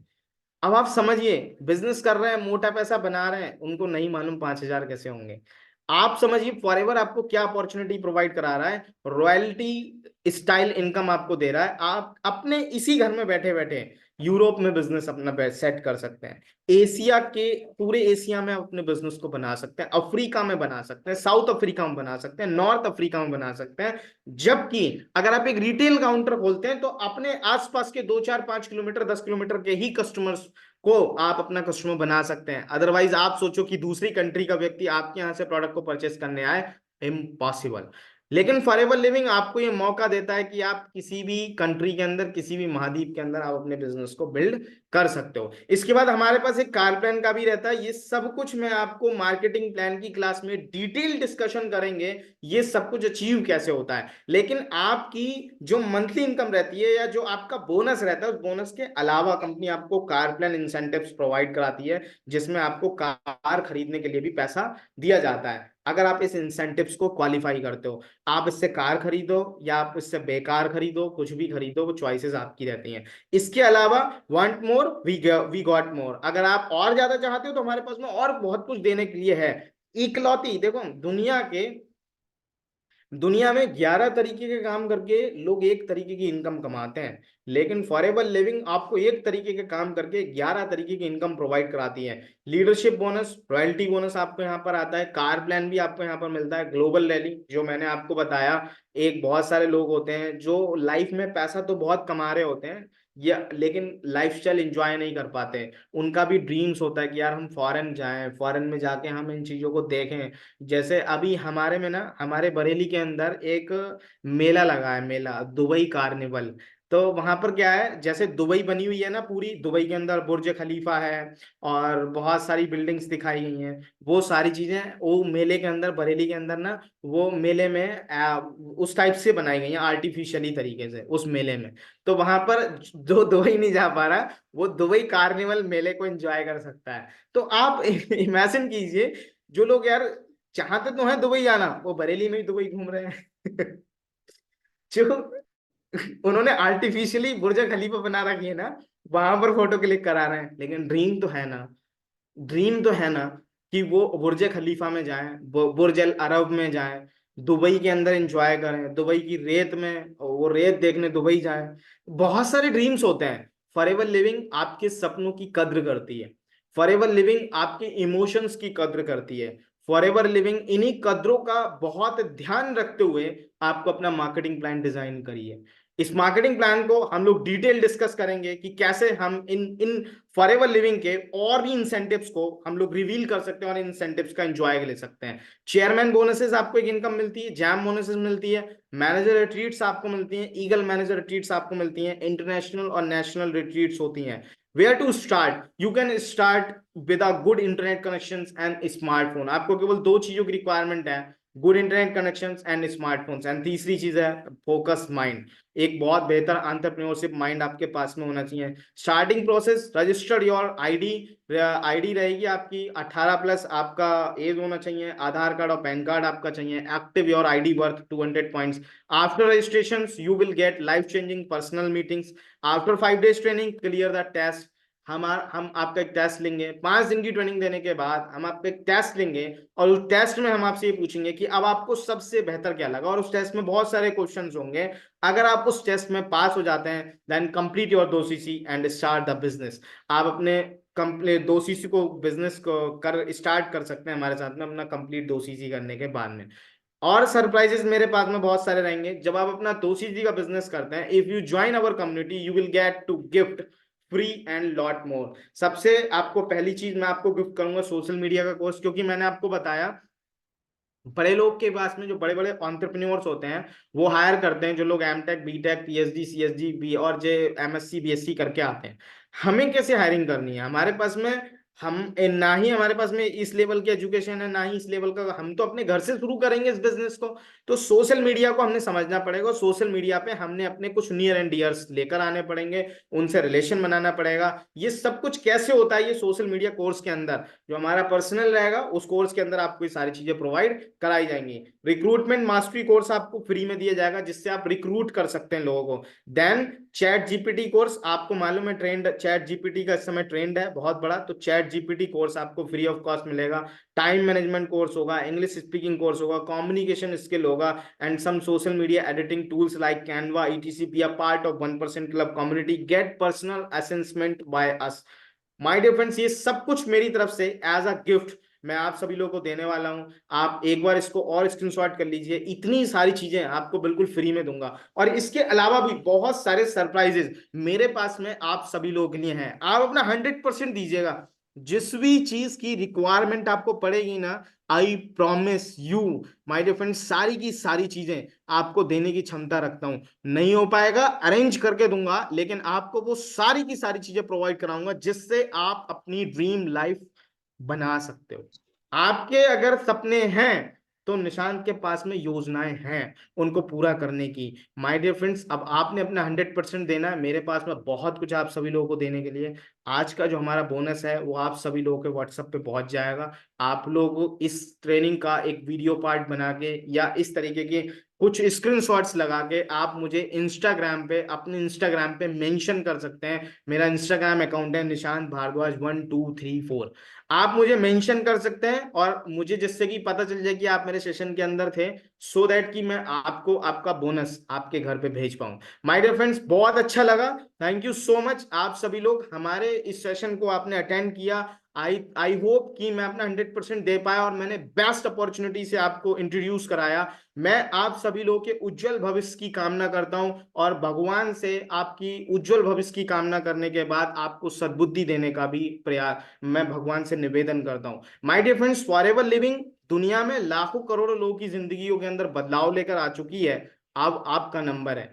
अब आप समझिए, बिजनेस कर रहे हैं, मोटा पैसा बना रहे हैं, उनको नहीं मालूम 5,000 कैसे होंगे। आप समझिए फॉरएवर आपको क्या अपॉर्चुनिटी प्रोवाइड करा रहा है, रॉयल्टी स्टाइल इनकम आपको दे रहा है। आप अपने इसी घर में बैठे बैठे यूरोप में बिजनेस अपना सेट कर सकते हैं। एशिया के, पूरे एशिया में अपने बिजनेस को बना सकते हैं, अफ्रीका में बना सकते हैं, साउथ अफ्रीका में बना सकते हैं, नॉर्थ अफ्रीका में बना सकते हैं। जबकि अगर आप एक रिटेल काउंटर खोलते हैं तो अपने आसपास के 2-4-5 किलोमीटर 10 किलोमीटर के ही कस्टमर्स को आप अपना कस्टमर बना सकते हैं। अदरवाइज आप सोचो कि दूसरी कंट्री का व्यक्ति आपके यहाँ से प्रोडक्ट को परचेस करने आए, इम्पॉसिबल। लेकिन फॉरएवर लिविंग आपको ये मौका देता है कि आप किसी भी कंट्री के अंदर, किसी भी महाद्वीप के अंदर आप अपने बिजनेस को बिल्ड कर सकते हो। इसके बाद हमारे पास एक कार प्लान का भी रहता है। ये सब कुछ मैं आपको मार्केटिंग प्लान की क्लास में डिटेल डिस्कशन करेंगे, ये सब कुछ अचीव कैसे होता है। लेकिन आपकी जो मंथली इनकम रहती है या जो आपका बोनस रहता है, उस बोनस के अलावा कंपनी आपको कार प्लान इंसेंटिव्स प्रोवाइड कराती है, जिसमें आपको कार खरीदने के लिए भी पैसा दिया जाता है। अगर आप इस इंसेंटिव्स को क्वालिफाई करते हो, आप इससे कार खरीदो या आप इससे बेकार खरीदो, कुछ भी खरीदो, वो चॉइसेस आपकी रहती हैं। इसके अलावा want more we got more, अगर आप और ज्यादा चाहते हो तो हमारे पास में और बहुत कुछ देने के लिए है। इकलौती, देखो दुनिया में 11 तरीके के काम करके लोग एक तरीके की इनकम कमाते हैं, लेकिन फॉरएवर लिविंग आपको एक तरीके के काम करके 11 तरीके की इनकम प्रोवाइड कराती है। लीडरशिप बोनस, रॉयल्टी बोनस आपको यहाँ पर आता है, कार प्लान भी आपको यहाँ पर मिलता है, ग्लोबल रैली जो मैंने आपको बताया। एक बहुत सारे लोग होते हैं जो लाइफ में पैसा तो बहुत कमा रहे होते हैं या लेकिन लाइफस्टाइल एंजॉय नहीं कर पाते। उनका भी ड्रीम्स होता है कि यार हम फॉरेन जाएं, फॉरेन में जाके हम इन चीजों को देखें। जैसे अभी हमारे में ना, हमारे बरेली के अंदर एक मेला लगा है, मेला दुबई कार्निवल। तो वहां पर क्या है, जैसे दुबई बनी हुई है ना पूरी, दुबई के अंदर बुर्ज खलीफा है और बहुत सारी बिल्डिंग्स दिखाई गई हैं, वो सारी चीजें वो मेले के अंदर, बरेली के अंदर ना, वो मेले में उस टाइप से बनाई गई हैं आर्टिफिशियली तरीके से उस मेले में। तो वहां पर जो दुबई नहीं जा पा रहा, वो दुबई कार्निवल मेले को एंजॉय कर सकता है। तो आप इमेजिन कीजिए, जो लोग यार चाहते तो हैं दुबई जाना, वो बरेली में ही दुबई घूम रहे हैं। जो उन्होंने आर्टिफिशियली बुर्ज खलीफा बना रखी है ना, वहां पर फोटो क्लिक करा रहे हैं। लेकिन ड्रीम तो है ना, ड्रीम तो है ना कि वो बुर्ज खलीफा में जाएं, बुर्ज अल अरब में जाएं, दुबई के अंदर एंजॉय करें, दुबई की रेत में वो रेत देखने दुबई जाएं। बहुत सारे ड्रीम्स होते हैं। फॉरएवर लिविंग आपके सपनों की कद्र करती है। फॉरएवर लिविंग आपके इमोशंस की कद्र करती है। फॉरएवर लिविंग इन्हीं कद्रों का बहुत ध्यान रखते हुए आपको अपना मार्केटिंग प्लान डिजाइन करिए। इस मार्केटिंग प्लान को हम लोग डिटेल डिस्कस करेंगे कि कैसे हम इन इन फॉरएवर लिविंग के और भी इंसेंटिव्स को हम लोग रिवील कर सकते हैं और इन इंसेंटिव्स का एंजॉय ले सकते हैं। चेयरमैन बोनसेस आपको एक इनकम मिलती है, जैम बोनसेस मिलती है, मैनेजर रिट्रीट्स आपको मिलती हैं, ईगल मैनेजर रिट्रीट्स आपको मिलती हैं, इंटरनेशनल और नेशनल रिट्रीट्स होती हैं। Where to start, you can start with a good internet connection and smartphone. आपको केवल दो चीजों की रिक्वायरमेंट है, good internet connections and smartphones, and तीसरी चीज है फोकस माइंड। एक बहुत बेहतर एंटरप्रेन्योरशिप माइंड आपके पास में होना चाहिए। Starting process, registered your ID. ID रहेगी आपकी 18+, आपका एज होना चाहिए, आधार कार्ड और पैन कार्ड आपका चाहिए, active your ID worth 200 points. After registration you will get life changing personal meetings. After 5 days training clear the test. हम आपका एक टेस्ट लेंगे, 5 दिन की ट्रेनिंग देने के बाद हम आपका एक टेस्ट लेंगे, और उस टेस्ट में हम आपसे ये पूछेंगे कि अब आपको सबसे बेहतर क्या लगा। और उस टेस्ट में बहुत सारे क्वेश्चंस होंगे। अगर आप उस टेस्ट में पास हो जाते हैं, then complete your 2 CC and start the business. आप अपने कंप्लीट 2 CC को बिजनेस को कर स्टार्ट कर सकते हैं हमारे साथ में, अपना कंप्लीट 2 CC करने के बाद में। और सरप्राइजेस मेरे पास में बहुत सारे रहेंगे जब आप अपना 2 CC का बिजनेस करते हैं। If you join our community you will get two gift free and lot more. सबसे आपको पहली चीज मैं आपको गिफ्ट करूंगा सोशल मीडिया का कोर्स, क्योंकि मैंने आपको बताया बड़े लोग के पास में जो बड़े बड़े एंटरप्रेन्योर्स होते हैं वो हायर करते हैं, जो लोग एमटेक, बीटेक, पीएचडी, सीएचडी बी और जे एमएससी, बीएससी करके आते हैं। हमें कैसे हायरिंग करनी है, हमारे पास में ना ही हमारे पास में इस लेवल की एजुकेशन है, ना ही इस लेवल का, हम तो अपने घर से शुरू करेंगे इस बिजनेस को। तो सोशल मीडिया को हमने समझना पड़ेगा, सोशल मीडिया पे हमने अपने कुछ नियर एंड डियर्स लेकर आने पड़ेंगे, उनसे रिलेशन बनाना पड़ेगा। ये सब कुछ कैसे होता है, ये सोशल मीडिया कोर्स के अंदर जो हमारा पर्सनल रहेगा, उस कोर्स के अंदर आपको ये सारी चीजें प्रोवाइड कराई जाएंगी। रिक्रूटमेंट मास्टरी कोर्स आपको फ्री में दिया जाएगा, जिससे आप रिक्रूट कर सकते हैं लोगों को। देन चैट जीपीटी कोर्स, आपको मालूम है ट्रेंड, चैट जीपीटी का इस समय ट्रेंड है बहुत बड़ा, तो चैट जीपीटी कोर्स आपको फ्री ऑफ कॉस्ट मिलेगा। टाइम मैनेजमेंट कोर्स होगा, इंग्लिश स्पीकिंग कोर्स होगा, कम्युनिकेशन स्किल होगा, and some social media editing tools like Canva, etc. Be a part of 1% club community, get personal assessment by us. My dear friends, ये सब कुछ मेरी तरफ से एज अ गिफ्ट मैं आप सभी लोगों को देने वाला हूं। आप एक बार इसको और स्क्रीनशॉट कर लीजिए, इतनी सारी चीजें आपको बिल्कुल फ्री में दूंगा। और इसके अलावा भी बहुत सारे सरप्राइजेस मेरे पास में आप सभी लोगों के लिए हैं। आप अपना 100% दीजिएगा। जिस भी चीज की रिक्वायरमेंट आपको पड़ेगी ना, I promise you my dear friends, सारी की सारी चीजें आपको देने की क्षमता रखता हूं। नहीं हो पाएगा अरेंज करके दूंगा, लेकिन आपको वो सारी की सारी चीजें प्रोवाइड कराऊंगा जिससे आप अपनी ड्रीम लाइफ बना सकते हो। आपके अगर सपने हैं तो निशांत के पास में योजनाएं हैं उनको पूरा करने की। माय डियर फ्रेंड्स, अब आपने अपना 100% देना है, मेरे पास में बहुत कुछ आप सभी लोगों को देने के लिए। आज का जो हमारा बोनस है वो आप सभी लोगों के व्हाट्सएप पे पहुंच जाएगा। आप लोग इस ट्रेनिंग का एक वीडियो पार्ट बना के या इस तरीके की कुछ स्क्रीनशॉट्स लगा के आप मुझे इंस्टाग्राम पे, अपने इंस्टाग्राम पे मेंशन कर सकते हैं। मेरा इंस्टाग्राम अकाउंट है निशांत भारद्वाज 1234। आप मुझे मेंशन कर सकते हैं और मुझे जिससे कि पता चल जाए कि आप मेरे सेशन के अंदर थे, सो दैट कि मैं आपको आपका बोनस आपके घर पे भेज पाऊं। माय डियर फ्रेंड्स, बहुत अच्छा लगा। Thank you so much. आप सभी लोग हमारे इस सेशन को आपने अटेंड किया। आई होप कि मैं अपना 100% दे पाया और मैंने बेस्ट अपॉर्चुनिटी से आपको इंट्रोड्यूस कराया। मैं आप सभी लोगों के उज्जवल भविष्य की कामना करता हूं और भगवान से आपकी उज्जवल भविष्य की कामना करने के बाद आपको सद्बुद्धि देने का भी प्रयास मैं भगवान से निवेदन करता हूं। My dear friends, forever living दुनिया में लाखों करोड़ों लोगों की जिंदगियों के अंदर बदलाव लेकर आ चुकी है। अब आपका नंबर है।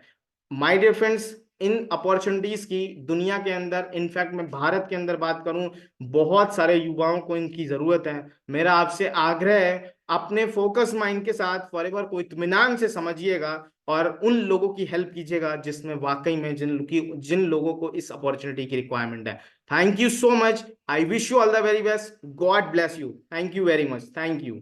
My dear friends, in opportunities की दुनिया के अंदर, इनफैक्ट मैं भारत के अंदर बात करूं, बहुत सारे युवाओं को इनकी जरूरत है। मेरा आपसे आग्रह है, अपने फोकस माइंड के साथ फॉरएवर को इत्मीनान से समझिएगा और उन लोगों की हेल्प कीजिएगा जिसमें वाकई में जिन लोगों को इस अपॉर्चुनिटी की रिक्वायरमेंट है। Thank you so much. I wish you all the very best. God bless you. Thank you very much. Thank you.